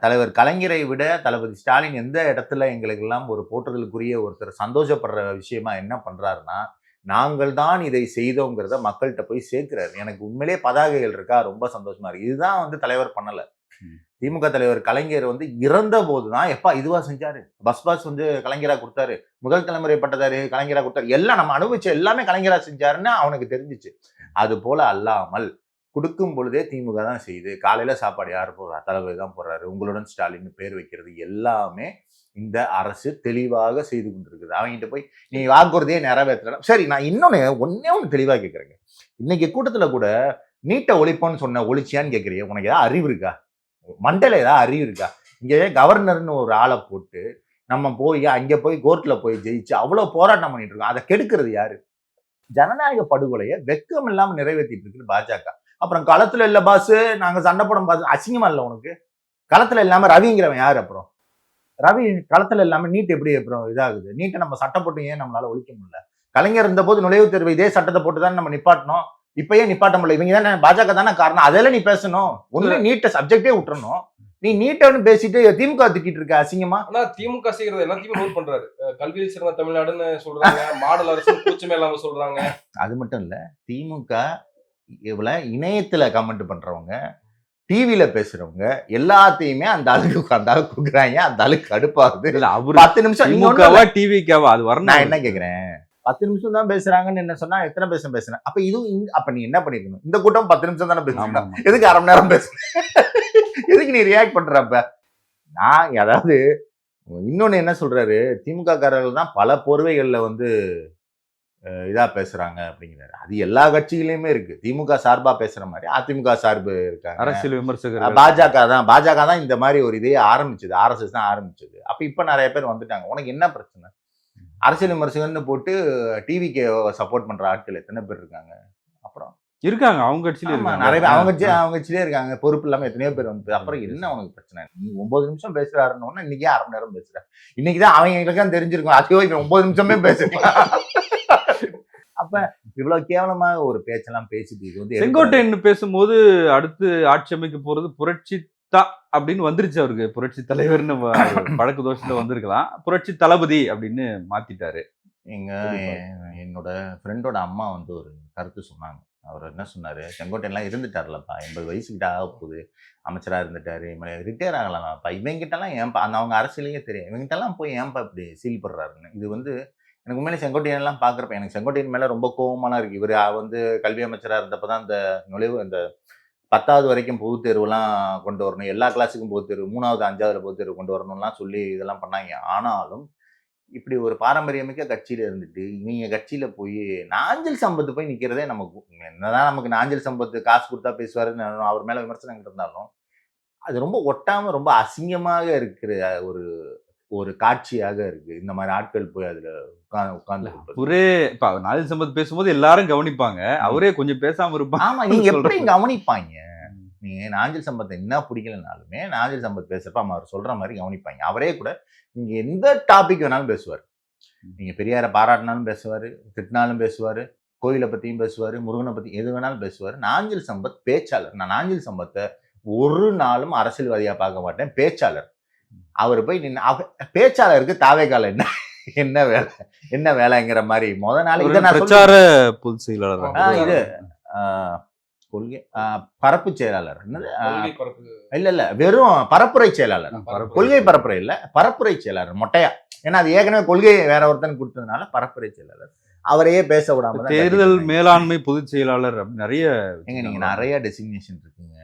தலைவர் கலைஞரை விட தளபதி ஸ்டாலின் எந்த இடத்துல எங்களுக்கு எல்லாம் ஒரு போற்றுதலுக்குரிய ஒருத்தர் சந்தோஷப்படுற விஷயமா என்ன பண்றாருன்னா, நாங்கள் தான் இதை செய்தோங்கிறத மக்கள்கிட்ட போய் சேர்க்கிறாரு. எனக்கு உண்மையிலேயே பதாகைகள் இருக்கா, ரொம்ப சந்தோஷமா இருக்கு. இதுதான் வந்து தலைவர் பண்ணல. திமுக தலைவர் கலைஞர் வந்து இறந்த போதுதான் எப்பா இதுவா செஞ்சாரு, பஸ் வந்து கலைஞரா கொடுத்தாரு, முதல் தலைமுறை பட்டதாரு கலைஞரா கொடுத்தாரு, எல்லாம் நம்ம அனுபவிச்ச எல்லாமே கலைஞரா செஞ்சாருன்னு அவனுக்கு தெரிஞ்சிச்சு. அது போல அல்லாமல் கொடுக்கும் பொழுதே திமுக தான் செய்யுது. காலையில சாப்பாடு யார் போடுறா, தளபதி தான் போடுறாரு, உங்களுடன் ஸ்டாலின் பேர் வைக்கிறது எல்லாமே இந்த அரசு தெளிவாக செய்து கொண்டிருக்குது. அவங்ககிட்ட போய் நீ வாக்குறுதியே நிறைவேற்றலாம். சரி, நான் இன்னொன்னு ஒண்ணு தெளிவா கேட்கறேங்க. இன்னைக்கு கூட்டத்துல கூட நீட்டை ஒழிப்போன்னு சொன்ன ஒழிச்சியான்னு கேட்கறீங்க. உனக்கு ஏதாவது அறிவு இருக்கா? மண்டல ஏதாவது அறிவு இருக்கா? இங்கே கவர்னர்னு ஒரு ஆளை போட்டு நம்ம போய் அங்க போய் கோர்ட்ல போய் ஜெயிச்சு அவ்வளவு போராட்டம் பண்ணிட்டு இருக்கோம். அதை கெடுக்கிறது யாரு? ஜனநாயக படுகொலையை வெக்கம் இல்லாம நிறைவேற்றிட்டு இருக்குது பாஜக. அப்புறம் களத்துல இல்ல பாஸ், நாங்க சண்டை போடும் பாஸ், அசிங்கமா இல்ல உனக்கு? களத்துல இல்லாம ரவிங்கிறவன் யாரு? அப்புறம் ரவி களத்துல இல்லாம நீட் எப்படி அப்புறம் இதாகுது? நீட்டை நம்ம சட்டம் போட்டு ஏன் நம்மளால ஒழிக்க முடியல? கலைஞர் இருந்த போது நுழைவுத் தேர்வு இதே சட்டத்தை போட்டுதான் நம்ம நிப்பாட்டணும். இப்பயே நிப்பாட்ட முடியல. இவங்க தானே பாஜக தானே காரணம். அதெல்லாம் நீ பேசணும். ஒண்ணு நீட்டை சப்ஜெக்டே விட்டுறணும். நீ நீட்டன்னு பேசிட்டு திமுக திட்டிட்டு இருக்க அசிங்கமா. ஆனா திமுக செய்யறது எல்லாத்தையும் நோட் பண்றாரு. கல்வியில் சிறந்த தமிழ்நாடுன்னு சொல்றாங்க, மாடல் அரசு கூச்சமே இல்லாம சொல்றாங்க. அது மட்டும் இல்ல, திமுக இவ்வளவு இணையத்துல கமெண்ட் பண்றவங்க, டிவில பேசுறவங்க எல்லாத்தையுமே அந்த ஆளுக்கு கொடுக்குறாங்க. அந்த ஆளுக்கு அடுப்பாகுது. 10 நிமிஷம் டிவிக்காவா அது வரணும். நான் என்ன கேக்குறேன், 10 நிமிஷம் தான் பேசுறாங்கன்னு என்ன சொன்னா எத்தனை பேசுறேன்? அப்ப இது அப்ப நீ என்ன பண்ணிருக்கணும்? இந்த கூட்டம் 10 நிமிஷம் தானே பேசுறேன், எதுக்கு அரை மணி நேரம் பேசுறேன்? எதுக்கு நீ ரியாக்ட் பண்றப்ப? நான் அதாவது இன்னொன்னு என்ன சொல்றாரு, திமுக காரர்கள் தான் பல போர்வைகள்ல வந்து இதா பேசுறாங்க அப்படிங்கிறாரு. அது எல்லா கட்சிகளையுமே இருக்கு. திமுக சார்பா பேசுற மாதிரி அதிமுக சார்பு இருக்காங்க, அரசியல் விமர்சகர். பாஜக தான் இந்த மாதிரி ஒரு இதையே ஆரம்பிச்சது, RSS தான் ஆரம்பிச்சது. அப்ப இப்ப நிறைய பேர் வந்துட்டாங்க. உனக்கு என்ன பிரச்சனை? அரசியல் விமர்சகர்னு போட்டு டிவிக்கு சப்போர்ட் பண்ற ஆட்கள் எத்தனை பேர் இருக்காங்க? அப்புறம் இருக்காங்க, அவங்க கட்சியில நிறைய பேர் அவங்க கட்சியிலே இருக்காங்க. பொறுப்பு இல்லாம எத்தனையோ பேர் வந்து. அப்புறம் என்ன உனக்கு பிரச்சனை? நீ 9 நிமிஷம் பேசுறாருன்னு இன்னைக்கே அரை மணி நேரம் பேசுற. இன்னைக்குதான் அவங்களுக்கு தெரிஞ்சிருக்கும், அதுவோ இப்ப 9 நிமிஷமே பேசுறான். அப்ப இவ்வளவு கேவலமா ஒரு பேச்செல்லாம் பேசிட்டு இது வந்து செங்கோட்டையன் பேசும்போது அடுத்து ஆட்சி அமைக்க போறது புரட்சி அப்படின்னு வந்துருச்சு. அவருக்கு புரட்சி தலைவர்னு பழக்க தோஷத்துல வந்திருக்கலாம், புரட்சி தளபதி அப்படின்னு மாத்திட்டாரு. என்னோட ஃப்ரெண்டோட அம்மா வந்து ஒரு கருத்து சொன்னாங்க. அவர் என்ன சொன்னாரு, செங்கோட்டையெல்லாம் இருந்துட்டார்லப்பா, 80 வயசுக்கிட்ட ஆக போகுது, அமைச்சரா இருந்துட்டாரு, ரிட்டையர் ஆகலாம்ப்பா, இவங்கிட்டலாம் ஏன்பா, அந்த அவங்க அரசியலையே தெரியும், இவங்கிட்டலாம் போய் ஏன்பா இப்படி சீல் பண்றாருன்னு. இது வந்து எனக்கு உண்மையிலே செங்கோட்டையன் எல்லாம் பாக்குறப்ப எனக்கு செங்கோட்டையன் மேல ரொம்ப கோபமாலாம் இருக்கு. இவர் வந்து கல்வி அமைச்சரா இருந்தப்பதான் இந்த இந்த 10வது வரைக்கும் பொதுத் தேர்வுலாம் கொண்டு வரணும், எல்லா கிளாஸுக்கும் பொதுத் தேர்வு, 3வது 5வது பொதுத் தேர்வு கொண்டு வரணும்லாம் சொல்லி இதெல்லாம் பண்ணாங்க. ஆனாலும் இப்படி ஒரு பாரம்பரியமிக்க கட்சியில இருந்துட்டு இவங்க கட்சியில போய் நாஞ்சில் சம்பத்து போய் நிக்கிறதே நமக்கு என்னதான் நமக்கு நாஞ்சில் சம்பத்து காசு கொடுத்தா பேசுவாருன்னு அவர் மேல விமர்சனம் இருந்தாலும் அது ரொம்ப ஒட்டாம ரொம்ப அசிங்கமாக இருக்கிற ஒரு காட்சியாக இருக்கு. இந்த மாதிரி ஆட்கள் போய் அதுல உட்கார்ந்து ஒரே இப்ப நாஞ்சில் சம்பத் பேசும்போது எல்லாரும் கவனிப்பாங்க, அவரே கொஞ்சம் பேசாம இருப்பாங்க. ஆமா, நீங்க எப்படி கவனிப்பாங்க? நீங்க நாஞ்சில் சம்பத்தை என்ன பிடிக்கலனாலுமே நாஞ்சில் சம்பத் பேசுறப்ப அவர் சொல்ற மாதிரி கவனிப்பாங்க. அவரே கூட நீங்க எந்த டாபிக் வேணாலும் பேசுவார். நீங்க பெரியாரை பாராட்டினாலும் பேசுவாரு, திட்டினாலும் பேசுவாரு, கோயிலை பத்தியும் பேசுவாரு, முருகனை பத்தி எது வேணாலும் பேசுவாரு. நாஞ்சில் சம்பத் பேச்சாளர். நான் நாஞ்சில் சம்பத்தை ஒரு நாளும் அரசியல்வாதியா பார்க்க மாட்டேன், பேச்சாளர். அவர் போய் பேச்சாளருக்கு தாவேகால என்ன என்ன வேலை என்ன வேலைங்கிற மாதிரி நாள் ஒரு இதை நான் பிரச்சார பொதுச் செயலாளர் இது கொள்கை பரப்பு செயலாளர் என்னது கொள்கை பரப்பு. இல்ல வெறும் பரப்புரை செயலாளர், பரப்பு. கொள்கை பரப்புரை இல்ல, பரப்புரை செயலாளர் மொட்டையா. ஏன்னா அது ஏற்கனவே கொள்கையை வேற ஒருத்தன் கொடுத்ததுனால பரப்புரை செயலாளர். அவரையே பேச விடாம தான் தேர்தல் தட்டி மேலாண்மை பொதுச் செயலாளர் அப்படின்னு நிறைய ஏங்க நீங்க நிறைய டெசிக்னேஷன் இருக்குங்க.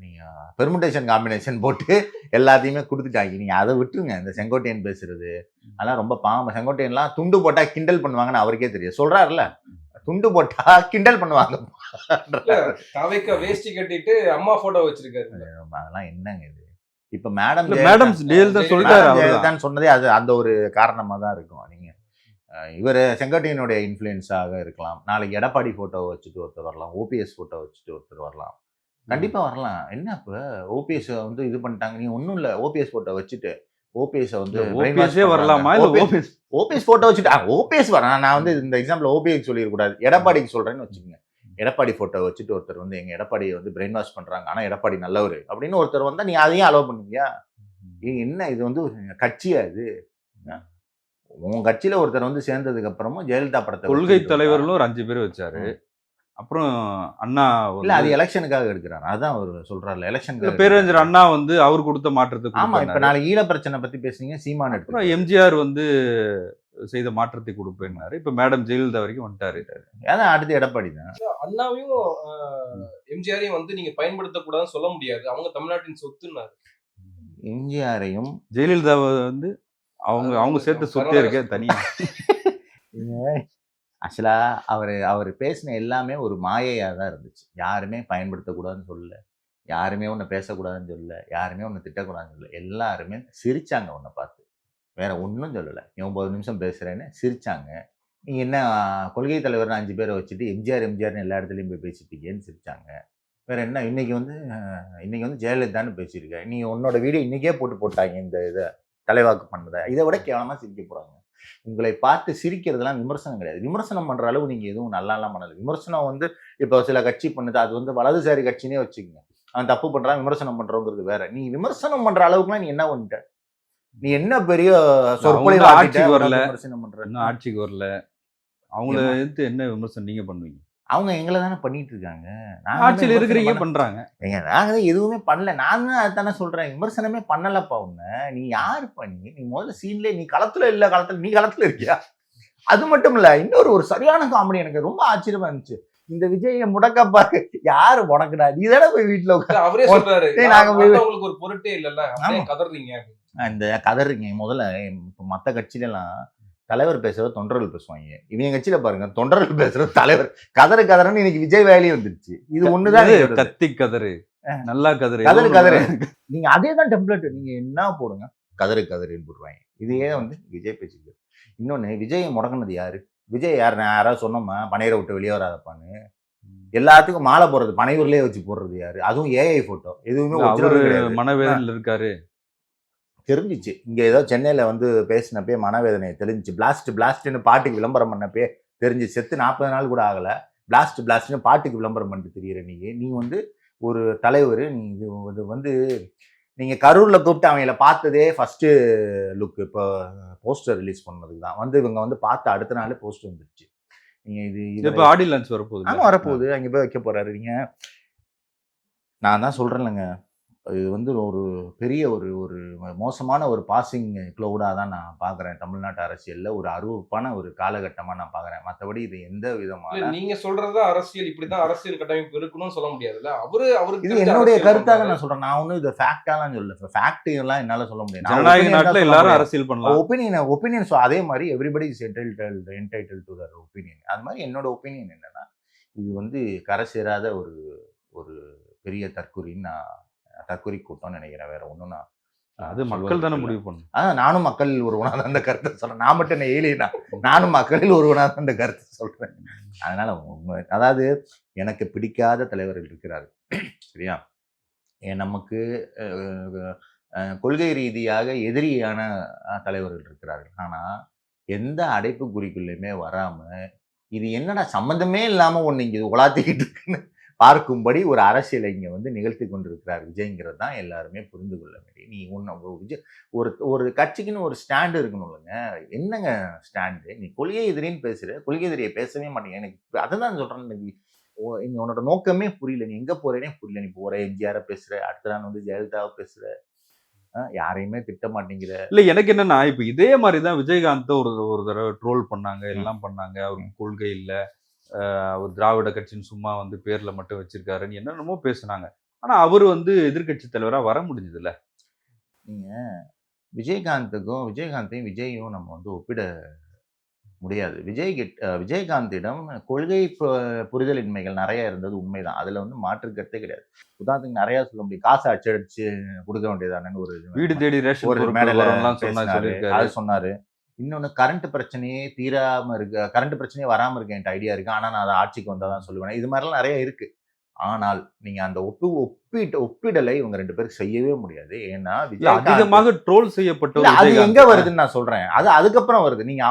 நீங்க பெர்முடேஷன் காம்பினேஷன் போட்டு எல்லாத்தையுமே கொடுத்துட்டாங்க. நீங்க அதை விட்டுருங்க. இந்த செங்கோட்டையன் பேசுறது அதெல்லாம் ரொம்ப பாவம். செங்கோட்டையன்லாம் துண்டு போட்டா கிண்டல் பண்ணுவாங்கன்னு அவருக்கே தெரியும். சொல்றாருல, துண்டு போட்டா கிண்டல் பண்ணுவாங்க. தாவேக்கா வேஷ்டி கட்டிட்டு அம்மா போட்டோ வச்சிருக்காரு. அதெல்லாம் என்னங்க இது? இப்ப மேடம் மேடம் ஜெயலலிதா சொல்லிட்டாரு அவர்தான். தான் சொன்னதே அது அந்த ஒரு காரணமா தான் இருக்கும். நீங்க இவர் செங்கோட்டையனுடைய இன்ஃப்ளூயன்ஸாக இருக்கலாம். நாளைக்கு எடப்பாடி போட்டோ வச்சுட்டு ஒருத்தர் வரலாம், ஓபிஎஸ் போட்டோ வச்சுட்டு ஒருத்தர் வரலாம். கண்டிப்பா வரலாம். என்ன இப்ப ஓபிஎஸ் வந்து இது பண்ணிட்டாங்க, நீ ஒன்றும் இல்லை ஓபிஎஸ் போட்டோ வச்சுட்டு ஓபிஎஸ் வந்து ஓபிஎஸ்ஸே வரலாமா இல்ல ஓபிஎஸ் ஓபிஎஸ் போட்டோ வச்சுட்டு ஓபிஎஸ் வரேன். நான் வந்து இந்த எக்ஸாம்பிள் ஓபிஎஸ் சொல்லிடக்கூடாது, எடப்பாடிக்கு சொல்றேன்னு வச்சுக்கோங்க. எடப்பாடி போட்டோ வச்சுட்டு ஒருத்தர் வந்து எங்க எடப்பாடியை வந்து பிரெயின் வாஷ் பண்றாங்க, ஆனா எடப்பாடி நல்லவர் அப்படின்னு ஒருத்தர் வந்தா நீ அதையும் அலோவ் பண்ணுவியா? என்ன இது வந்து ஒரு கட்சியா? இது உன் கட்சியில ஒருத்தர் வந்து சேர்ந்ததுக்கு அப்புறமும் ஜெயலலிதா படத்தை கொள்கை தலைவர்களும் ஒரு 5 பேர் வச்சாரு. அப்புறம் அண்ணா இல்ல அது எலெக்ஷனுக்காக எடுக்கிறாரு. அதான் அவர் சொல்றாருல, எலெக்ஷனுக்கு பேரறிஞர் அண்ணா வந்து அவர் கொடுத்த மாற்றத்தை ஆமா. இப்ப கொடுத்தாரு. நாளைக்கு ஈழ பிரச்சனை பத்தி பேசுனீங்க, சீமான் அப்புறம் எடுத்து எம்ஜிஆர் வந்து செய்த மாற்றத்தை கொடுப்பேன்னாரு. இப்ப மேடம் ஜெயலலிதா வரைக்கும் வந்துட்டாரு. அதான் அடுத்து எடப்பாடி தான். அண்ணாவையும் எம்ஜிஆரையும் வந்து நீங்க பயன்படுத்தக்கூடாதுன்னு சொல்ல முடியாது. அவங்க தமிழ்நாட்டின் சொத்துன்னாரு. எம்ஜிஆரையும் ஜெயலலிதா வந்து அவங்க சேர்த்த சொத்தே இருக்க தனியா. ஆக்சுவலா அவர் பேசின எல்லாமே ஒரு மாயையா தான் இருந்துச்சு. யாருமே பயன்படுத்தக்கூடாதுன்னு சொல்லல, யாருமே உன்னை பேசக்கூடாதுன்னு சொல்லல, யாருமே உன்னை திட்டக்கூடாதுன்னு சொல்லல. எல்லாருமே சிரிச்சாங்க உன்னை பார்த்து, வேற ஒன்றும் சொல்லலை. நீ 9 நிமிஷம் பேசுறேன்னு சிரிச்சாங்க. நீ என்ன கொள்கை தலைவர்னு 5 பேரை வச்சுட்டு எம்ஜிஆர்னு எல்லா இடத்துலையும் போய் பேசிட்டீங்கன்னு சிரிச்சாங்க. வேற என்ன? இன்னைக்கு வந்து ஜெயலலிதான்னு பேசியிருக்க. நீ உன்னோட வீடியோ இன்னைக்கே போட்டாங்க இந்த இதை தலைவாக்கு பண்ணதை. இதை விட கேவலமா சிரிக்க போறாங்க. உங்களை பார்த்து சிரிக்கிறதுலாம் விமர்சனம் கிடையாது. விமர்சனம் பண்ற அளவு நீங்க எதுவும் நல்லாலாம் பண்ணல. விமர்சனம் வந்து இப்போ சில கட்சி பண்ணுது, அது வந்து வலதுசாரி கட்சினே வச்சுக்கோங்க. அவன் தப்பு பண்றான், விமர்சனம் பண்றோங்கிறது வேற. நீ விமர்சனம் பண்ற அளவுக்குலாம் நீ என்ன பண்ணிட்ட? நீ என்ன பெரிய சொற்பொழிவு ஆட்சிக்கு வரல, விமர்சனம் பண்ற? இன்னும் ஆட்சிக்கு வரல, அவங்கள எடுத்து என்ன விமர்சனம் நீங்க பண்ணுவீங்க? அவங்க எங்களை தானே பண்ணிட்டு இருக்காங்க. ஆட்சியில் இருக்கிறீங்க பண்றாங்க. நாங்க எதுவுமே பண்ணல. நான் தான் அதுதானே சொல்றேன், விமர்சனமே பண்ணலப்பா. உன்ன நீ யாரு பண்ணி? நீ முதல்ல சீன்ல நீ களத்துல இல்ல, நீ களத்துல இருக்கியா? அது மட்டும் இல்ல, இன்னொரு சரியான காமெடி எனக்கு ரொம்ப ஆச்சரியமா இருந்துச்சு. இந்த விஜய முடக்க பாரு, யாரு முடக்குடா? நீ தானே போய் வீட்டுல அவரே சொல்றாரு, உங்களுக்கு ஒரு பொருட்டே இல்லல்ல, கதறீங்க. இந்த கதறீங்க முதல்ல. இப்ப மத்த கட்சியில எல்லாம் தலைவர் பேசுறது தொண்டர்கள் பேசுவாங்க. இவங்க கட்சியில பாருங்க, தொண்டர்கள் பேசுறது தலைவர். கதறுன்னு இன்னைக்கு விஜய் வேலையும் வந்துருச்சு. இது ஒண்ணுதான் கத்தி கதறு, நல்லா கதறு கதறு. நீங்க அதே தான் டெம்ப்ளேட். நீங்க என்ன போடுங்க, கதறுன்னு போடுவாங்க. இதையே வந்து விஜய் பேசிட்டு. இன்னொன்னு, விஜயை முடங்கினது யாரு? விஜய் யாரு? நான் யாராவது சொன்னோமா பனையூரை விட்டு வெளியே வராதப்பான்னு? எல்லாத்துக்கும் மாலை போடுறது பனையூர்லயே வச்சு போடுறது யாரு? அதுவும் ஏஐ போட்டோ. எதுவுமே மனவேதனையில் இருக்காரு தெரிஞ்சிச்சு. இங்க ஏதோ சென்னையில வந்து பேசினப்பே மனவேதனையை தெரிஞ்சிச்சு. பிளாஸ்ட்னு பாட்டுக்கு விளம்பரம் பண்ணப்பே தெரிஞ்சு. செத்து 40 நாள் கூட ஆகல, பிளாஸ்ட்னு பாட்டுக்கு விளம்பரம் பண்ணிட்டு தெரியுற நீ வந்து ஒரு தலைவர். நீ இது வந்து நீங்க கரூர்ல கூப்பிட்டு அவங்கள பார்த்ததே ஃபர்ஸ்ட் லுக் இப்போ போஸ்டர் ரிலீஸ் பண்ணதுக்கு தான். வந்து இவங்க வந்து பார்த்த அடுத்த நாளே போஸ்டர் வந்துருச்சு. நீங்க இது இப்போ ஆடி லான்ச் வரப்போகுது. ஆமா வரப்போகுது, அங்க போய் வைக்க போறாரு. நீங்க நான் தான் சொல்றேன்லங்க, இது வந்து ஒரு பெரிய ஒரு மோசமான ஒரு பாசிங் க்ளௌடாக தான் நான் பார்க்குறேன். தமிழ்நாட்டு அரசியலில் ஒரு அருவருப்பான ஒரு காலகட்டமாக நான் பார்க்குறேன். மற்றபடி இது எந்த விதமான நீங்க சொல்றது அரசியல் இப்படிதான் அரசியல் கட்டமைப்பு இருக்கணும்னு சொல்ல முடியாதுல்ல. அவருக்கு இது என்னுடைய கருத்தாக நான் சொல்றேன். நான் ஒன்றும் இதை ஃபேக்டாலாம் சொல்லல. ஃபேக்ட் எல்லாம் என்னால் சொல்ல முடியாது. ஜனநாயக நாட்டில் எல்லாரும் அரசியல் பண்ணலாம். ஒப்பீனியன் அதே மாதிரி everybody is entitled to their opinion. அது மாதிரி என்னோட ஒப்பீனியன் என்னன்னா, இது வந்து கரை சேராத ஒரு பெரிய தற்கொலை கூட்டம்னு நினைக்கிறேன். வேற ஒண்ணுன்னா அது மக்கள் தானே முடிவு பண்ணும். நானும் மக்களில் ஒருவனாக தான் அந்த கருத்தை சொல்றேன். நான் மட்டும் என்ன ஏலியனா? நானும் மக்களில் ஒருவனாக தான் அந்த கருத்தை சொல்றேன். அதனால அதாவது எனக்கு பிடிக்காத தலைவர்கள் இருக்கிறார்கள், சரியா? நமக்கு கொள்கை ரீதியாக எதிரியான தலைவர்கள் இருக்கிறார்கள். ஆனா எந்த அடைப்பு குறிக்குள்ளையுமே வராம, இது என்னடா சம்மந்தமே இல்லாம ஒண்ணு இங்க உலாத்திக்கிட்டு இருக்குன்னு பார்க்கும்படி ஒரு அரசியலை இங்க வந்து நிகழ்த்தி கொண்டிருக்கிறார் விஜய்ங்கிறது தான் எல்லாருமே புரிந்து கொள்ள வேண்டிய. நீ விஜய் ஒரு ஒரு கட்சிக்குன்னு ஒரு ஸ்டாண்டு இருக்கணும் இல்லைங்க. என்னங்க ஸ்டாண்டு? நீ கொள்கை எதிரின்னு பேசுற, கொள்கை எதிரியை பேசவே மாட்டேங்க. எனக்கு அதுதான் சொல்றேன். நீ உன்னோட நோக்கமே புரியல. நீ எங்க போறேனே புரியல. நீ போற எம்ஜிஆரை பேசுற, அடுத்த நாள் வந்து ஜெயலலிதாவை பேசுற, யாரையுமே திட்ட மாட்டேங்கிற. இல்ல எனக்கு என்னன்னா இப்ப இதே மாதிரிதான் விஜயகாந்த் ஒரு தடவை ட்ரோல் பண்ணாங்க, எல்லாம் பண்ணாங்க. அவருக்கு கொள்கை இல்ல, ஒரு திராவிட கட்சின்னு சும்மா வந்து பேர்ல மட்டும் வச்சிருக்காருன்னு என்னென்னமோ பேசுனாங்க. ஆனா அவரு வந்து எதிர்கட்சி தலைவரா வர முடிஞ்சதுல்ல. நீங்க விஜயகாந்தையும் விஜயும் நம்ம வந்து ஒப்பிட முடியாது. விஜயகாந்திடம் கொள்கை புரிதலின்மைகள் நிறைய இருந்தது உண்மைதான். அதுல வந்து மாற்று கருத்தே கிடையாது. உதாரணத்துக்கு நிறைய சொல்ல முடியும். காசை அச்சடிச்சு கொடுக்க வேண்டியதானு ஒரு வீடு தேடி ரேஷன் ஒரு பொருட்கள் மேடையில வரும்லாம் பேசினாரு. அது சொன்னாரு. இன்னொன்னு கரண்ட் பிரச்சனையே தீராம இருக்கு, கரண்ட் பிரச்சனையே வராம இருக்கு என்கிட்ட ஐடியா இருக்கு. ஆனா நான் அதை ஆட்சிக்கு வந்தாதான் சொல்லுவேன். இது மாதிரிலாம் நிறைய இருக்கு. ஆனால் நீங்க அந்த ஒப்பிடலை இவங்க 2 பேரும் செய்யவே முடியாது. ஏன்னா அதிகமாக ட்ரோல் செய்யப்பட்ட அது எங்க வருதுன்னு நான் சொல்றேன். அது அதுக்கப்புறம் வருது. நீங்க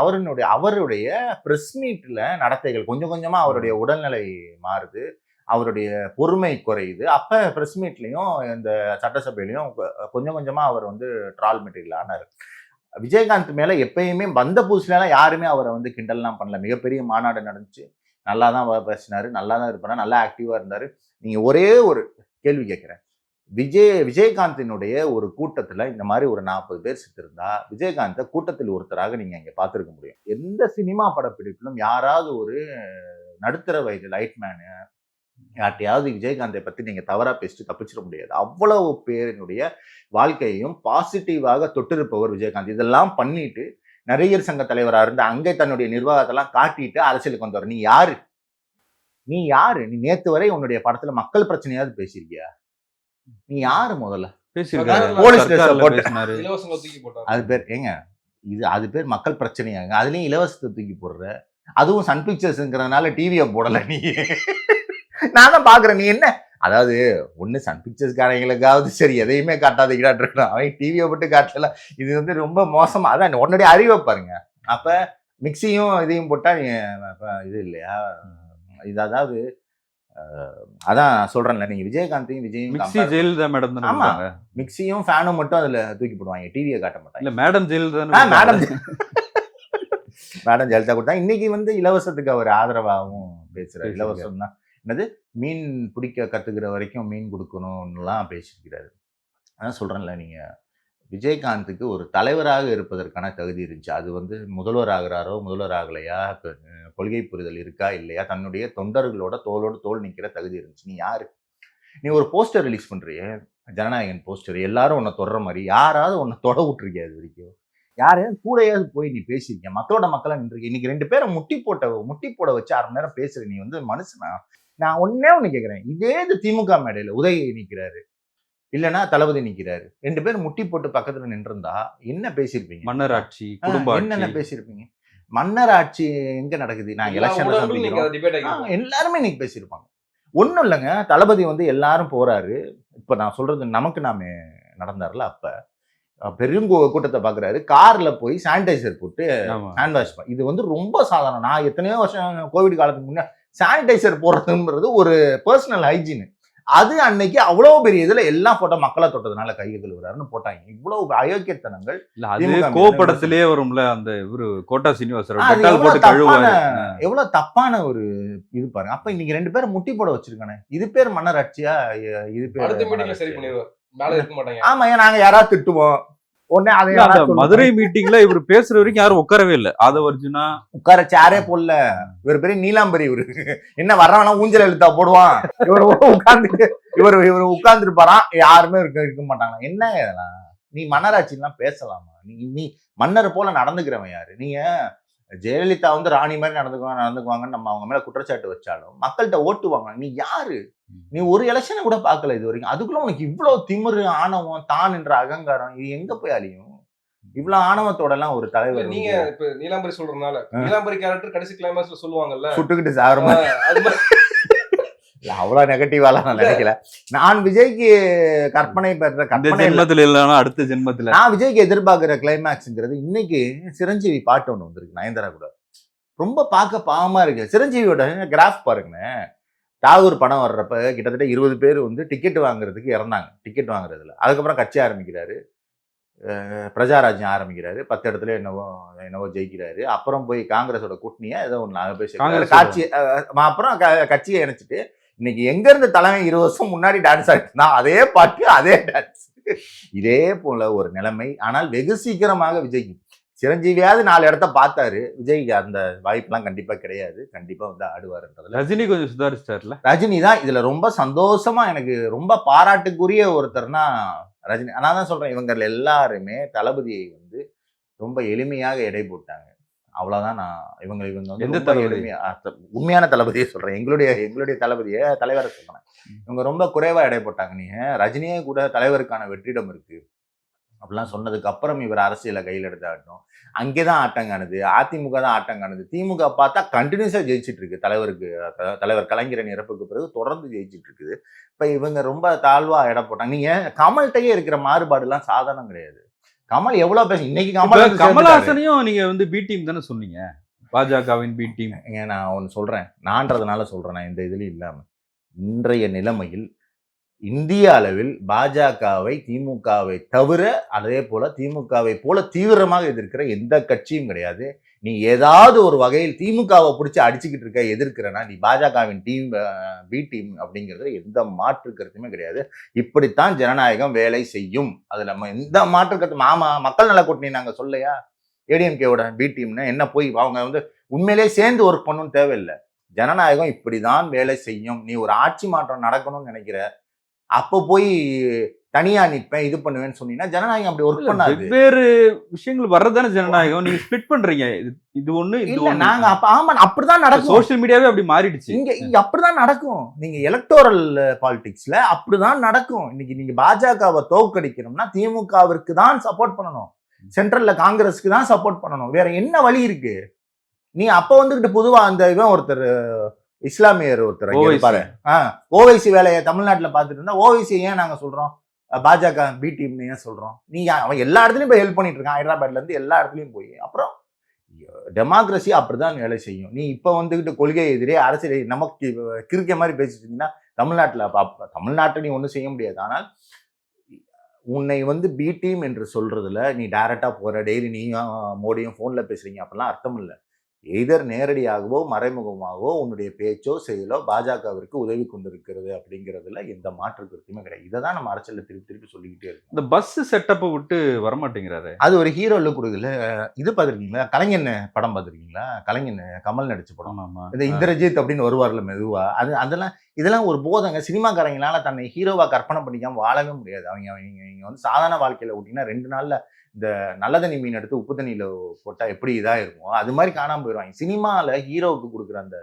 அவருடைய பிரஸ் மீட்ல நடத்தைகள் கொஞ்சம் கொஞ்சமா அவருடைய உடல்நிலை மாறுது, அவருடைய பொறுமை குறையுது. அப்ப பிரஸ் மீட்லயும் இந்த சட்டசபையிலையும் கொஞ்சம் கொஞ்சமா அவர் வந்து ட்ரால் மெட்டீரியல் ஆனாரு. விஜயகாந்த் மேல எப்பயுமே வந்த புதுசுல யாருமே அவரை வந்து கிண்டல்லாம் பண்ணல. மிகப்பெரிய மாநாடு நடந்துச்சு, நல்லா தான் பேசினாரு, நல்லா தான் இருப்பாரு, நல்லா ஆக்டிவா இருந்தாரு. நீங்க ஒரே ஒரு கேள்வி கேட்கிறேன். விஜயகாந்தினுடைய ஒரு கூட்டத்துல இந்த மாதிரி ஒரு 40 பேர் செத்திருந்தா விஜயகாந்தை கூட்டத்தில் ஒருத்தராக நீங்க இங்க பார்த்திருக்க முடியும். எந்த சினிமா படப்பிடிப்பிலும் யாராவது ஒரு நடுத்தர வயது லைட்மேனு யார்ட்டையாவது விஜயகாந்தை பத்தி நீங்க தவறா பேசிட்டு தப்பிச்சிட முடியாது. அவ்வளவு பேரினுடைய வாழ்க்கையையும் பாசிட்டிவாக தொட்டிருப்பவர் விஜயகாந்த். இதெல்லாம் பண்ணிட்டு நடிகர் சங்க தலைவரா இருந்து அங்கே தன்னுடைய நிர்வாகத்தெல்லாம் காட்டிட்டு அரசியலுக்கு வந்தவர். நீ யாரு? நீ நேத்து வரை உன்னுடைய படத்துல மக்கள் பிரச்சனையாவது பேசியிருக்கியா? நீ யாரு முதல்ல? போலீஸ் அது பேர் ஏங்க, அது பேர் மக்கள் பிரச்சனையாங்க. அதுலயும் இலவசத்தை தூக்கி போடுற, அதுவும் சன் பிக்சர்ஸ்ங்கிறதுனால டிவியை போடல நீ. நான் தான் பாக்குறேன். நீ என்ன, அதாவது ஒண்ணு சன் பிக்சர்ஸ்காரங்களுக்காவது சரி எதையுமே காட்டாதீங்கடா, அவன் டிவியை போட்டு காட்டல. இது வந்து ரொம்ப மோசமா. அதான் உன்னுடைய அறிவை பாருங்க. அப்ப மிக்சியும் இதையும் போட்டா இது இல்லையா? இது அதாவது அதான் சொல்றேன்ல, நீங்க விஜயகாந்தையும் விஜயும் ஜெயலலிதா மேடம். ஆமா, மிக்சியும் ஃபேனும் மட்டும் அதுல தூக்கி போடுவாங்க, டிவியை காட்ட மாட்டாங்க. இல்ல மேடம் ஜெயலலிதா, மேடம் ஜெயலலிதா கொடுத்தா. இன்னைக்கு வந்து இலவசத்துக்கு அவர் ஆதரவாகவும் பேசுறாரு. இலவசம் தான் என்னது, மீன் பிடிக்க கத்துக்கிற வரைக்கும் மீன் கொடுக்கணும்லாம் பேசியிருக்கிறாரு. அதான் சொல்றேன்ல, நீங்க விஜயகாந்துக்கு ஒரு தலைவராக இருப்பதற்கான தகுதி இருந்துச்சு. அது வந்து முதல்வர் ஆகிறாரோ முதல்வர் ஆகலையா, கொள்கை புரிதல் இருக்கா இல்லையா, தன்னுடைய தொண்டர்களோட தோளோடு தோல் நிற்கிற தகுதி இருந்துச்சு. நீ யாரு? நீ ஒரு போஸ்டர் ரிலீஸ் பண்றிய, ஜனநாயகன் போஸ்டர், எல்லாரும் உன்னை தொடர மாதிரி யாராவது உன்னை தொட விட்டுருக்கியா? இது வரைக்கும் யாரையாவது கூடையாவது போய் நீ பேசியிருக்க? மக்களா நின்றுருக்க. இன்னைக்கு 2 பேரை முட்டி போட வச்சு 1/2 மணி நேரம் பேசுற நீ வந்து மனுஷனா? நான் ஒண்ணு கேட்கிறேன். இதே திமுக மேடையில உதய நிற்கிறாரு, இல்லைன்னா தளபதி நிற்கிறாரு, 2 பேரும் முட்டி போட்டு பக்கத்துல நின்றுருந்தா என்ன பேசியிருப்பீங்க? மன்னர் ஆட்சி, குடும்ப என்னென்ன பேசியிருப்பீங்க? மன்னர் ஆட்சி எங்க நடக்குது? நான் எலெக்ஷன்ல சந்திக்கிறோம், எல்லாருமே இன்னைக்கு பேசியிருப்பாங்க. ஒன்றும் இல்லைங்க, தளபதி வந்து எல்லாரும் போறாரு. இப்ப நான் சொல்றது நமக்கு நாம நடந்தாருல, அப்ப பெரும் கூட்டத்தை பாக்குறாரு, கார்ல போய் சானிடைசர் போட்டு ஹேண்ட் வாஷ். இது வந்து ரொம்ப சாதாரணம். நான் எத்தனையோ வருஷம் கோவிட் காலத்துக்கு முன்னே சானிடைசர் போடுறதுன்றது ஒரு பர்சனல் ஹைஜீன். அது அன்னைக்கு அவ்வளவு பெரிய இதுல எல்லாம் போட்டோ மக்களை தொட்டதுனால கையை கழுவுறாருன்னு போட்டாங்க. இவ்வளவு அயோக்கியத்தனங்கள் கோபடத்திலேயே வரும்ல. அந்த இவரு கோட்டா சீனிவாசர் எவ்வளவு தப்பான ஒரு இது பாருங்க. அப்ப இன்னைக்கு 2 பேரும் முட்டி போட வச்சிருக்கானே, இது பேர் மன்னர் ஆட்சியா? இது பேர் ஆமா, நாங்க யாராவது திட்டுவோம் உடனே அதை மதுரை மீட்டிங்ல இவர் பேசுற வரைக்கும் யாரும் உட்காரவே இல்லை. அர்ஜுனா உட்கார சேரே போடல. இவர் பெரிய நீலாம்பரி. இவரு என்ன வர்றவனா ஊஞ்சல் எழுத்தா போடுவான், இவர் உட்கார்ந்து இவர் உட்கார்ந்து இருப்பாராம், யாருமே இருக்க மாட்டாங்க. என்ன இதெல்லாம்? நீ மன்னராட்சிலாம் பேசலாமா? நீ மன்னர் போல நடந்துக்கிறவன் யாரு? நீங்க ஜெயலலிதா வந்து ராணி மாதிரி நடந்துக்குவாங்கன்னு நம்ம அவங்க மேல குற்றச்சாட்டு வச்சாலும் மக்கள்கிட்ட ஓட்டுவாங்க. நீ யாரு? நீ ஒரு எலெக்ஷனை கூட பார்க்கல இது வரைக்கும். அதுக்குள்ள உனக்கு இவ்வளவு திமிரு, ஆணவம், தான் என்ற அகங்காரம், இது எங்க போய் அழியும்? இவ்வளவு ஆணவத்தோட எல்லாம் ஒரு தலைவர். நீங்க இப்ப நீலாம்பரி சொல்றதுனால நீலாம்பரி கேரக்டர் கடைசி கிளைமாக்ஸ்ல சொல்லுவாங்கல்ல, சுட்டுக்கிட்டு சாகுறமா? அவ்வளவு நெகட்டிவாலாம் நான் நினைக்கல. நான் விஜய்க்கு கற்பனை பெற்ற ஜென்மத்துல இல்லைன்னா அடுத்த ஜென்மத்துல நான் விஜய்க்கு எதிர்பார்க்கிற கிளைமேக்ஸ்ங்கிறது, இன்னைக்கு சிரஞ்சீவி பாட்டு ஒண்ணு வந்திருக்கு நயன்தாரா கூட. ரொம்ப பார்க்க பாவமா இருக்கு. சிரஞ்சீவியோட கிராஃப் பாருங்க, தாகூர் படம் வர்றப்ப கிட்டத்தட்ட 20 பேர் வந்து டிக்கெட் வாங்குறதுக்கு இறந்தாங்க, டிக்கெட் வாங்குறதுல. அதுக்கப்புறம் கட்சி ஆரம்பிக்கிறாரு, பிரஜாராஜ்யம் ஆரம்பிக்கிறாரு, 10 இடத்துல என்னவோ என்னவோ ஜெயிக்கிறாரு. அப்புறம் போய் காங்கிரஸோட கூட்டணியா ஏதோ ஒன்று போய் சேர்க்கிறாரு. காட்சி அப்புறம் கட்சியை இணைச்சிட்டு இன்னைக்கு எங்க இருந்து தலைமை 20 வருஷம் முன்னாடி டான்ஸ் ஆடிட்டு அதே பாட்டு அதே டான்ஸ், இதே போல ஒரு நிலைமை. ஆனால் வெகு சீக்கிரமாக விஜய்க்கு சிரஞ்சீவியாவது 4 இடத்த பார்த்தாரு, விஜய்க்கு அந்த வாய்ப்பெல்லாம் கண்டிப்பா கிடையாது. கண்டிப்பா வந்து ஆடுவாருன்றதுல ரஜினி கொஞ்சம் சுதாரிச்சிட்டார்ல. ரஜினி தான் இதுல ரொம்ப சந்தோஷமா, எனக்கு ரொம்ப பாராட்டுக்குரிய ஒருத்தர்னா ரஜினி. நான் தான் சொல்றேன், இவங்க எல்லாருமே தளபதியை வந்து ரொம்ப எளிமையாக எடை போட்டாங்க. அவ்வளவுதான். நான் இவங்க வந்து எந்த ரொம்ப தளபதி? எளிமையா, உண்மையான தளபதியை சொல்றேன், எங்களுடைய தளபதியை, தலைவரை சொல்றேன். இவங்க ரொம்ப குறைவா எடை போட்டாங்க. நீங்க ரஜினியே கூட தலைவருக்கான வெற்றிடம் இருக்கு அப்படிலாம் சொன்னதுக்கு அப்புறம் இவர் அரசியலை கையில் எடுத்து ஆட்டணும். அங்கேதான் ஆட்டம் காணுது, அதிமுக தான் ஆட்டம் காணுது. திமுக பார்த்தா கண்டினியூஸா ஜெயிச்சிட்டு இருக்கு. தலைவர் கலைஞரின் இறப்புக்கு பிறகு தொடர்ந்து ஜெயிச்சிட்டு இருக்குது. இப்ப இவங்க ரொம்ப தாழ்வா இடம் போட்டாங்க. நீங்க கமல்கிட்டயே இருக்கிற மாறுபாடு எல்லாம் சாதாரணம் கிடையாது. கமல் எவ்வளவு பேச, இன்னைக்கு கமல்ஹாசனையும் நீங்க வந்து பி டீம் தானே சொன்னீங்க, பாஜகவின் பி டீம். நான் ஒன்னு சொல்றேன், நான்றதுனால சொல்றேன், நான் இந்த இதுலயும் இல்லாம இன்றைய நிலைமையில் இந்திய அளவில் பாஜகவை, திமுகவை தவிர, அதே போல திமுகவை போல தீவிரமாக எதிர்க்கிற எந்த கட்சியும் கிடையாது. நீ ஏதாவது ஒரு வகையில் திமுகவை பிடிச்சி அடிச்சுக்கிட்டு இருக்க, எதிர்க்கிறனா, நீ பாஜகவின் பி டீம் அப்படிங்கிறது எந்த மாற்று கருத்துமே கிடையாது. இப்படித்தான் ஜனநாயகம் வேலை செய்யும். அது நம்ம எந்த மாற்று கருத்து, மாமா மக்கள் நல கூட்டணி நாங்க சொல்லையா, ஏடிஎம்கேவோட பி டீம்னு என்ன போய் அவங்க வந்து உண்மையிலே சேர்ந்து ஒர்க் பண்ணணும்னு தேவையில்லை. ஜனநாயகம் இப்படிதான் வேலை செய்யும். நீ ஒரு ஆட்சி மாற்றம் நடக்கணும்னு நினைக்கிற, அப்போ போய் தனியா நிற்பேன் இது பண்ணுவேன்னு சொன்னீங்கன்னா ஜனநாயகம் அப்படி ஒர்க் பண்ணாது. வெவ்வேறு விஷயங்கள் வர்றதானே ஜனநாயகம். நீங்க ஸ்பிளிட் பண்றீங்க, இது ஒண்ணு இது இல்ல. ஒண்ணு. நாங்க ஆமா அப்படிதான் நடக்கும். சோஷியல் மீடியாவே அப்படி மாறிடுச்சு. இங்க அப்படிதான் நடக்கும். நீங்க எலக்டோரல் பாலிடிக்ஸ்ல அப்படிதான் நடக்கும். இன்னைக்கு நீங்க பாஜகவை தோற்கடிக்கணும்னா திமுகவிற்கு தான் சப்போர்ட் பண்ணணும், சென்ட்ரல்ல காங்கிரஸ்க்கு தான் சப்போர்ட் பண்ணணும். வேற என்ன வழி இருக்கு? நீ அப்ப வந்துகிட்டு பொதுவா அந்த இவன் ஒருத்தர் இஸ்லாமியர் ஒருத்தர் இருப்பாரு, ஓவைசி வேலையை தமிழ்நாட்டுல பாத்துட்டு இருந்தா, ஓவைசி ஏன் நாங்க சொல்றோம் பாஜக பி டீம்னு ஏன் சொல்றோம்? நீ அவன் எல்லா இடத்துலயும் போய் ஹெல்ப் பண்ணிட்டு இருக்கான், ஹைதராபாத்ல இருந்து எல்லா இடத்துலயும் போய். அப்புறம் டெமோக்ரஸி அப்படிதான் வேலை செய்யும். நீ இப்ப வந்துகிட்டு கொள்கை எதிரே அரசியல் நமக்கு கிறுக்க மாதிரி பேசிட்டு இருந்தீங்கன்னா தமிழ்நாட்டை நீ ஒன்றும் செய்ய முடியாது. ஆனால் உன்னை வந்து பி டீம் என்று சொல்றதுல நீ டைரக்டா போற, டெய்லி நீயும் மோடியும் போன்ல பேசுறீங்க, அப்படிலாம் அர்த்தம் இல்லை. எய்தர் நேரடியாகவோ மறைமுகமாகவோ உன்னுடைய பேச்சோ செயலோ பாஜகவிற்கு உதவி கொண்டிருக்கிறது அப்படிங்கிறதுல எந்த மாற்று கருத்துமே கிடையாது. இதை தான் நம்ம அரசியல் திருப்பி திருப்பி சொல்லிக்கிட்டே இருக்கோம். இந்த பஸ் செட்டப்பை விட்டு வரமாட்டேங்கிறாரு. அது ஒரு ஹீரோ லுக் கொடுக்கல. இது பார்த்துருக்கீங்களா, கலைஞன் படம் பார்த்துருக்கீங்களா? கலைஞன் கமல் நடிச்ச படம், இந்த இந்திரஜித் அப்படின்னு வருவார்ல மெதுவா, இதெல்லாம் ஒரு போதங்க. சினிமாக்காரங்களால தன்னை ஹீரோவா கற்பனை பண்ணிக்காம வாழவே முடியாது. அவங்க வந்து சாதாரண வாழ்க்கையில விட்டீங்கன்னா 2 நாள்ல இந்த நல்ல தண்ணி மீன் எடுத்து உப்பு தண்ணியில போட்டா எப்படி இதா இருக்கும், அது மாதிரி காணாம போயிடுவாங்க. சினிமால ஹீரோவுக்கு கொடுக்குற அந்த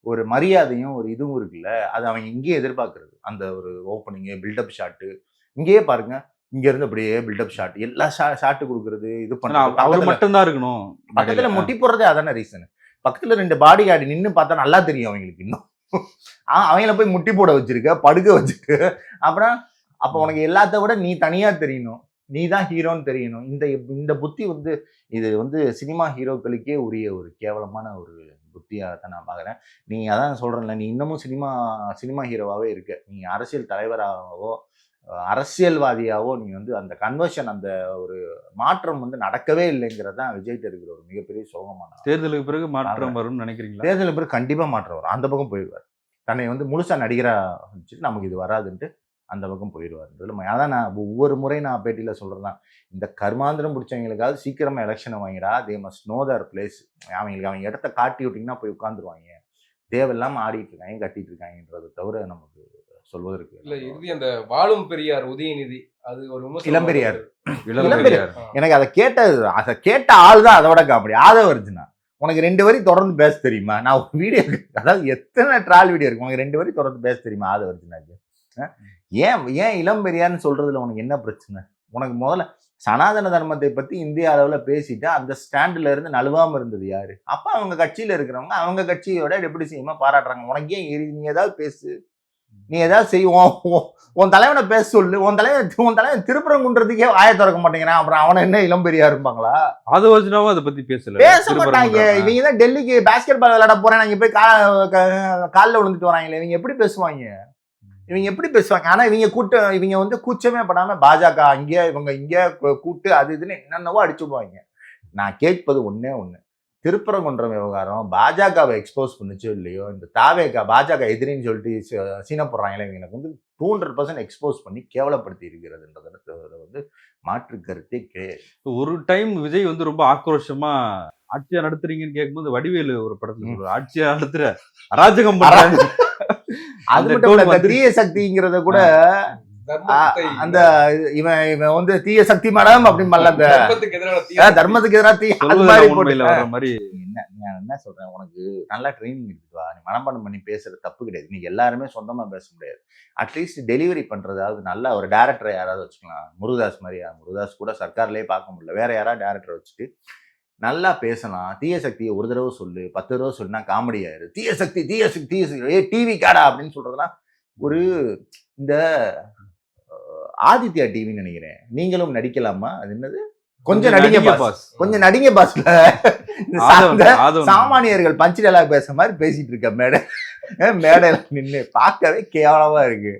ஒரு மரியாதையும் ஒரு இதுவும் இருக்குல்ல, அது அவங்க இங்கேயே எதிர்பார்க்கறது. அந்த ஒரு ஓப்பனிங்கு, பில்டப் ஷாட்டு, இங்கேயே பாருங்க, இங்க இருந்து அப்படியே பில்டப் ஷாட், எல்லா ஷாட்டு கொடுக்கறது, இது பண்ண மட்டும்தான் இருக்கணும். பக்கத்துல முட்டி போடுறதே அதான ரீசன். பக்கத்துல 2 பாடி கார்டு நின்று பார்த்தா நல்லா தெரியும் அவங்களுக்கு. இன்னும் அவங்கள போய் முட்டி போட வச்சிருக்க, படுக்க வச்சுட்டு, அப்புறம் அப்ப உனக்கு எல்லாத்த விட நீ தனியா தெரியணும், நீ தான் ஹீரோன்னு தெரியணும். இந்த புத்தி வந்து இது வந்து சினிமா ஹீரோக்களுக்கே உரிய ஒரு கேவலமான ஒரு புத்தியாக தான் நான் பார்க்குறேன். நீ அதான் சொல்கிறேன்ல, நீ இன்னமும் சினிமா ஹீரோவாகவே இருக்க. நீ அரசியல் தலைவராகவோ அரசியல்வாதியாவோ நீ வந்து அந்த கன்வர்ஷன், அந்த ஒரு மாற்றம் வந்து நடக்கவே இல்லைங்கிறது தான் விஜய்கிட்ட இருக்கிற ஒரு மிகப்பெரிய சோகமான. தேர்தலுக்கு பிறகு மாற்றம் வரும்னு நினைக்கிறீங்களா? தேர்தலுக்கு பிறகு கண்டிப்பாக மாற்றம் வரும். அந்த பக்கம் போயிடுவார். தன்னை வந்து முழுசாக நடிகராக வச்சுட்டு நமக்கு இது வராதுன்ட்டு அந்த பக்கம் போயிடுவார். அதான் நான் ஒவ்வொரு முறை நான் பேட்டியில் சொல்கிறேன், இந்த கர்மாந்திரம் பிடிச்சவங்களுக்காவது சீக்கிரமாக எலெக்ஷனை வாங்கிடா, they must know their place. அவங்களுக்கு அவங்க இடத்த காட்டி விட்டிங்கன்னா போய் உட்காந்துருவாங்க. தேவையில்லாமல் ஆடிட்டு இருக்காங்க, கட்டிட்டு இருக்காங்கன்றதை தவிர நமக்கு சொல்வதற்கு இல்லை. இறுதி அந்த வாழும் பெரியார் உதயநிதி, அது ஒரு இளம்பெரியார். எனக்கு அதை கேட்ட ஆள் தான் அதோட காமெடி. ஆதவர்ஜுனா, உனக்கு 2 வரி தொடர்ந்து பேச தெரியுமா? நான் ஒரு வீடியோ, அதாவது எத்தனை ட்ரால் வீடியோ இருக்கு, உனக்கு 2 வரி தொடர்ந்து பேச தெரியுமா ஆதவர்ஜுனாக்கு? ஏன் இளம்பெரியார்னு சொல்றதுல உனக்கு என்ன பிரச்சனை? உனக்கு முதல்ல சனாதன தர்மத்தை பத்தி இந்திய அளவுல பேசிட்டு அந்த ஸ்டாண்ட்ல இருந்து நழுவாம இருந்தது யாரு? அப்ப அவங்க கட்சியில இருக்கிறவங்க அவங்க கட்சியோட டெபுட்டி சிஎம்மா பாராட்டுறாங்க. உனக்கு ஏன் நீ ஏதாவது பேசு, நீ ஏதாவது செய்வோம், உன் தலைவனை பேச சொல்லு. உன் தலைவன் திருப்பரங்குன்றதுக்கே வாயை திறக்க மாட்டேங்கிறான், அப்புறம் அவனை என்ன இளம்பெரியா இருப்பாங்களா? அதை வச்சுனாவும் அதை பத்தி பேச மாட்டாங்க. இவங்க தான் டெல்லிக்கு பேஸ்கெட் பால் விளையாட போறேன், இங்க போய் காலில் விழுந்துட்டு வராங்களே, இவங்க எப்படி பேசுவாங்க? ஆனா இவங்க வந்து கூச்சமே படாம பாஜக அங்கே இவங்க இங்க கூட்டு அது இதுன்னு என்னென்னவோ அடிச்சு விடுவாங்க. நான் கேட்பது ஒண்ணே ஒண்ணு, திருப்பரங்குன்றம் விவகாரம் பாஜகவை எக்ஸ்போஸ் பண்ணுச்சோ இல்லையோ, இந்த தாவேகா பாஜக எதிரின்னு சொல்லிட்டு சீன போடுறாங்களே, இவங்களுக்கு வந்து 200% எக்ஸ்போஸ் பண்ணி கேவலப்படுத்தி இருக்கிறதுன்றத வந்து மாற்று கருத்தே கிடையாது. ஒரு டைம் விஜய் வந்து ரொம்ப ஆக்ரோஷமா ஆட்சியா நடத்துறீங்கன்னு கேட்கும்போது வடிவேலு ஒரு படத்துல சொல்லுவாரு, ஆட்சியா நடத்துற அராஜகம் பண்றாங்க. அது மட்டும் இல்ல, தீய சக்திங்கிறத கூட அந்த இவன் வந்து தீய சக்தி மேடம் அப்படின்னு தர்மத்துக்கு எதிராக தீ அது மாதிரி என்ன சொல்றேன், உனக்கு நல்லா ட்ரைனிங் இருக்குவா, நீ மனப்பாடம் பண்ணி பேசுறது தப்பு கிடையாது. நீங்க எல்லாருமே சொந்தமா பேச முடியாது, அட்லீஸ்ட் டெலிவரி பண்றதாவது நல்ல ஒரு டேரக்டரை யாராவது வச்சுக்கலாம். முருகதாஸ் மாதிரியா, முருகதாஸ் கூட சர்க்கார்லயே பார்க்க முடியல, வேற யாராவது டேரக்டரை வச்சுட்டு நல்லா பேசலாம். தீய சக்தியை ஒரு தடவை சொல்லு, 10 தடவை சொல்லுனா காமெடி ஆயிரு. தீய சக்தி டிவி காடா அப்படின்னு சொல்றதுலாம் ஒரு இந்த ஆதித்யா டிவின்னு நினைக்கிறேன், நீங்களும் நடிக்கலாமா, அது என்னது கொஞ்சம் நடிங்க பாஸ், கொஞ்சம் நடிங்க பாஸ்ல சாமானியர்கள் பஞ்சு டயலாக் பேசுற மாதிரி பேசிட்டு இருக்க மேடையில நின்று பார்க்கவே கேவலமா இருக்கு.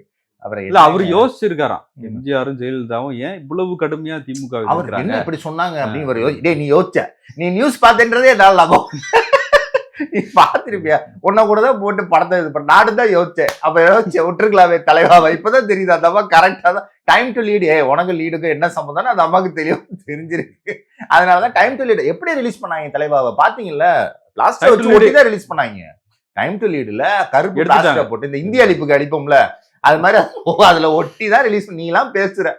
அப்புறம் இல்ல அவரு யோசிச்சிருக்காராம், எம்ஜிஆரும் ஜெயலலிதாவும் ஏன் இவ்வளவு கடுமையா திமுக என்ன இப்படி சொன்னாங்க அப்படின்னு. நீ யோசிச்ச, நீ நியூஸ் பார்த்தேன்றதே என்னால லாபம். நீ பார்த்திருப்பியா, உன்ன கூட தான் போட்டு படத்தை இது பண்ண, நாடு தான் யோசிச்சேன். அப்ப யோசிச்சேன் விட்டுருக்கலாமே தலைவாவா, இப்பதான் தெரியுது அந்த அம்மா கரெக்டா தான் டைம் டு லீடு. உனக்கு லீடுக்கு என்ன சம்பந்தம்னு அந்த அம்மாவுக்கு தெரிஞ்சிருக்கு. அதனாலதான் டைம் டு லீடு எப்படி ரிலீஸ் பண்ணாங்க தலைவாவை பாத்தீங்கல்ல, லாஸ்ட் தான் ரிலீஸ் பண்ணாங்க. டைம் டு லீடுல கருப்பு பிளாஸ்டர் போட்டு இந்த இந்திய அழிப்புக்கு அடிப்போம்ல, அது மாதிரி அதுல ஒட்டி தான் ரிலீஸ். நீ எல்லாம் பேசுற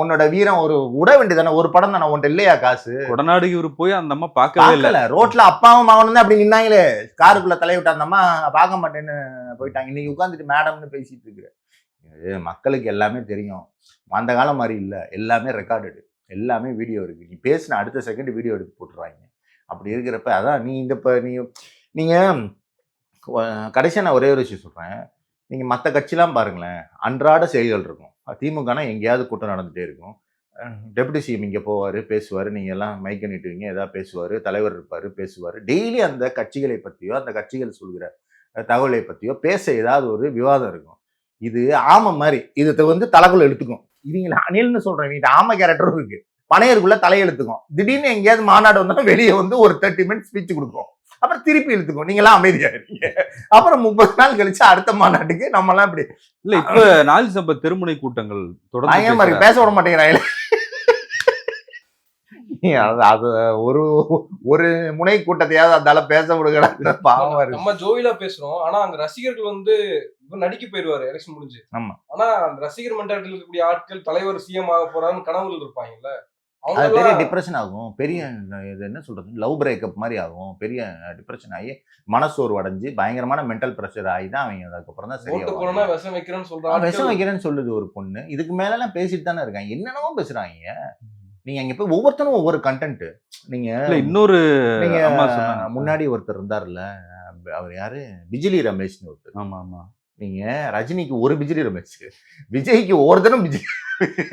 உன்னோட வீரம் ஒரு உட வேண்டியதானே, ஒரு படம் தானே, உன்ட்ட இல்லையா காசு? கொடநாடுக்கு இவரு போய் அந்த அம்மா பார்க்கவே இல்லை. ரோட்ல அப்பாவும் மகனும் தான் அப்படி நின்னாங்களே, காருக்குள்ள தலைவிட்ட அந்த அம்மா பார்க்க மாட்டேன்னு போயிட்டாங்க. இன்னைக்கு உட்காந்துட்டு மேடம்னு பேசிட்டு இருக்கிற மக்களுக்கு எல்லாமே தெரியும். அந்த காலம் மாதிரி இல்லை, எல்லாமே ரெக்கார்டு, எல்லாமே வீடியோ இருக்கு. நீ பேசின அடுத்த செகண்ட் வீடியோ எடுத்து போட்டுருவாங்க. அப்படி இருக்கிறப்ப அதான் நீ நீங்க கடைசியா நான் ஒரே ஒரு விஷயம் சொல்றேன், நீங்க மற்ற கட்சிலாம் பாருங்களேன், அன்றாட செய்திகள் இருக்கும். திமுகனா எங்கேயாவது கூட்டம் நடந்துட்டே இருக்கும். டெபுட்டி சிஎம் இங்கே போவார், பேசுவார், நீங்கள் எல்லாம் மைக்க நீட்டுவீங்க, எதாவது பேசுவார், தலைவர் இருப்பார், பேசுவார். டெய்லி அந்த கட்சிகளை பற்றியோ அந்த கட்சிகள் சொல்கிற தகவலை பற்றியோ பேச ஏதாவது ஒரு விவாதம் இருக்கும். இது ஆமை மாதிரி, இதை வந்து தலைக்குள்ள எடுத்துக்கும். இவங்க அணில்னு சொல்கிறேன், இவங்க ஆமை கேரக்டரும் இருக்கு, பனையருக்குள்ள தலையெழுத்துக்கும். திடீர்னு எங்கேயாவது மாநாடு வந்தாலும் வெளியே வந்து ஒரு 30 மினிட்ஸ் ஸ்பீச் கொடுக்கும், அப்புறம் திருப்பி இழுத்துக்கும். நீங்களாம் அமைதியா இருக்கீங்க. அப்புறம் 30 நாள் கழிச்சு அடுத்த மாநாட்டுக்கு நம்ம எல்லாம் இப்படி இல்ல. இப்ப நாலு சம்ப திருமுனை கூட்டங்கள் தொடர்ந்து பேச விட மாட்டேங்கிறாங்க. அது ஒரு முனை கூட்டத்தையாவது அந்தால பேச விடுகிறாங்க. நம்ம ஜோவிலா பேசுறோம், ஆனா அங்க ரசிகர்கள் வந்து இவர் நடிக்க போயிருவாரு எலெக்ஷன் முடிஞ்சு. ஆமா, ஆனா அந்த ரசிகர் மென்டாலிட்டியில் இருக்கக்கூடிய ஆட்கள் தலைவர் சிஎம் ஆக போறான்னு கனவுல இருப்பாங்கல்ல, அது பெரிய டிப்ரெஷன் ஆகும். பெரிய இது என்ன சொல்றது, லவ் பிரேக்கப் மாதிரி ஆகும். பெரிய டிப்ரெஷன் ஆகி மனசோர்வு அடைஞ்சு பயங்கரமான மென்டல் ப்ரெஷர் ஆகி தான் அவங்க அதுக்கப்புறம் தான் சரியா விஷம் வைக்கிறேன்னு சொல்றாங்க. விஷம் வைக்கிறேன்னு சொல்லுது ஒரு பொண்ணு. இதுக்கு மேல எல்லாம் பேசிட்டு தானே இருக்காங்க, என்னென்னவோ பேசுறாங்க. நீங்க அங்க போய் ஒவ்வொருத்தரும் ஒவ்வொரு கண்டென்ட். நீங்க இன்னொரு நீங்க முன்னாடி ஒருத்தர் இருந்தாருல்ல, அவர் யாரு, பிஜிலி ரமேஷ்னு ஒருத்தர். ஆமா ஆமா. நீங்க ரஜினிக்கு ஒரு பிஜிலி ரமேஷ், விஜய்க்கு ஒவ்வொருத்தரும் பிஜிலி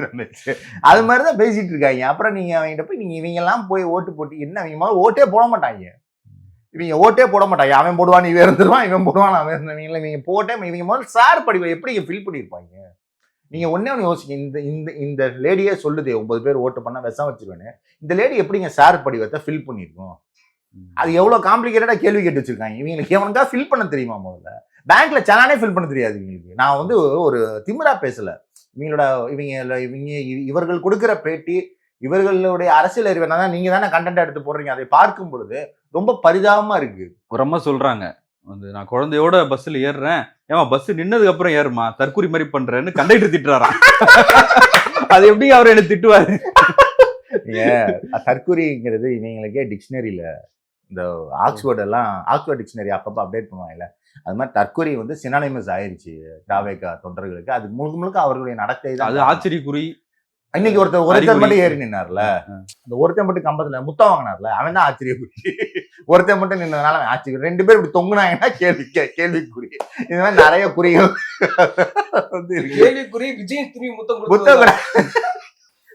ரமேஷ், அது மாதிரிதான் பேசிட்டு இருக்காங்க. அப்புறம் நீங்க அவங்ககிட்ட போய் நீங்க இவங்க எல்லாம் போய் ஓட்டு போட்டு என்ன, அவங்க மாதிரி ஓட்டே போட மாட்டாங்க. இவங்க ஓட்டே போட மாட்டாங்க. அவன் போடுவான், இவன் இருந்துருவான், இவன் போடுவான், அவன் இருந்தவங்கள இவங்க போட்டே இவங்க முதல்ல சார் படிவம் எப்படி ஃபில் பண்ணியிருப்பாங்க. நீங்க ஒன்னே ஒன்று யோசிங்க, இந்த லேடியே சொல்லுது 9 பேர் ஓட்டு பண்ணா விஷம் வச்சிருவேன்னு. இந்த லேடி எப்படிங்க சார் படிவத்தை ஃபில் பண்ணிருக்கோம்? அது எவ்வளவு காம்ப்ளிகேட்டடா கேள்வி கேட்டு வச்சிருக்காங்க. இவங்களுக்கு எவனுக்கா ஃபில் பண்ண தெரியுமா? முதல்ல பேங்க்ல சலானே ஃபில் பண்ண தெரியாது இவங்களுக்கு. நான் வந்து ஒரு திமிரா பேசல. இவர்கள் கொடுக்கிற பேட்டி, இவர்களுடைய அரசியல் அறிவு தான் நீங்க தானே கண்டென்ட் எடுத்து போடுறீங்க. அதை பார்க்கும் பொழுது ரொம்ப பரிதாபமா இருக்கு. ஒரு அம்மா சொல்றாங்க வந்து, நான் குழந்தையோட பஸ்ல ஏறுறேன், ஏமா பஸ் நின்னதுக்கு அப்புறம் ஏறுமா, தற்கூரி மாதிரி பண்றேன்னு கண்டக்டர் திட்டுறாராம். அது எப்படி அவர் என்ன திட்டுவாரு? தற்கூரிங்கிறது இவங்களுக்கே டிக்ஷனரியில இந்த ஆக்ஸ்போர்ட் டிக்ஷனரி அப்பப்போ அப்டேட் பண்ணுவாங்கல்ல, அது மாதிரி தற்கொலை வந்து சினானிமஸ் ஆயிடுச்சு தாவேகா தொண்டர்களுக்கு. அது முழுக்க அவர்களுடைய நடத்தை தான். அது ஆச்சரியக்குறி. இன்னைக்கு ஒருத்தர் மட்டும் ஏறி நின்னார்ல, அந்த ஒருத்தர் மட்டும் கம்பத்துல முத்தம் வாங்கினார்ல, அவன் தான் ஆச்சரியக்குறி. ஒருத்தன் மட்டும் நின்றதுனால ஆச்சு 2 பேர் இப்படி தொங்குனாங்கன்னா கேள்விக்குறி. இது மாதிரி நிறைய குறிகள் வந்து இருக்கு. கேள்விக்குறி விஜய் திரும்பி முத்தம் புத்தகம் கொடுத்தா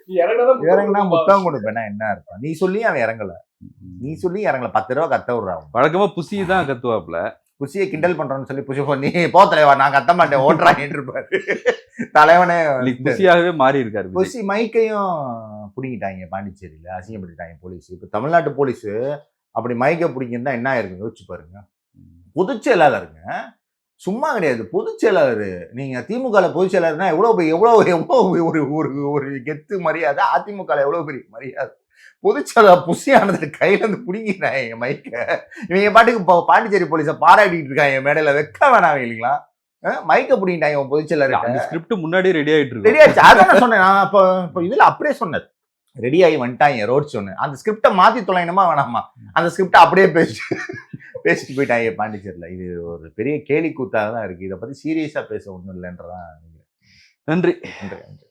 நீ இறங்கினா முத்தம் கொடுப்பேன்னா என்ன இருக்கும்? நீ சொல்லி அவன் இறங்கல, நீ சொல்லி இறங்கல. 10 ரூபா கத்த விடுறான். வழக்கமா புசி தான் கத்துவாப்ல. புசியை கிண்டல் பண்றோம்னு சொல்லி புசி நீ போ தலைவா நான் கத்த மாட்டேன் ஓட்டுறான்னு இருப்பாரு தலைவனே. புசியாகவே மாறி இருக்காரு விஜய். புசி மைக்கையும் பிடிங்கிட்டாங்க பாண்டிச்சேரியில, அசிங்கப்படுத்திட்டாங்க போலீஸ். இப்ப தமிழ்நாட்டு போலீஸ் அப்படி மைக்கை பிடிங்கிருந்தா என்ன ஆயிருக்கும் யோசிச்சு பாருங்க. பொதுச் செயலாளருங்க, சும்மா கிடையாது, பொதுச் செயலாளர். நீங்க திமுக பொதுச் செயலாளர்னா எவ்வளவு ஒரு கெத்து மரியாதை, அதிமுக எவ்வளவு பெரிய மரியாதை. பொதுச்செயலாளர் புசியானது கையில இருந்து பிடிக்கிறாங்க மைக்க. இவங்க பாட்டுக்கு பாண்டிச்சேரி போலீஸை பாராட்டிட்டு இருக்காங்க மேடையில. வெக்க வேணாம் இல்லைங்களா? மைக்க பிடிக்கிட்டாங்க பொதுச்செயலாளர். அந்த ஸ்கிரிப்ட் முன்னாடி ரெடி ஆயிட்டு ரெடி ஆயிடுச்சு. அதான் நான் சொன்னேன். நான் இப்போ இதுல அப்படியே சொன்னது, ரெடி ஆகி வந்துட்டாங்க ரோட் சொன்னேன். அந்த ஸ்கிரிப்டை மாத்தி தொலைணுமா வேணாமா? அந்த ஸ்கிரிப்டை அப்படியே பேசிட்டு போயிட்டாங்க பாண்டிச்சேரியில. இது ஒரு பெரிய கேலி கூத்தாக தான் இருக்கு. இதை பத்தி சீரியஸா பேச ஒண்ணும் இல்லைன்றதான். நன்றி. நன்றி.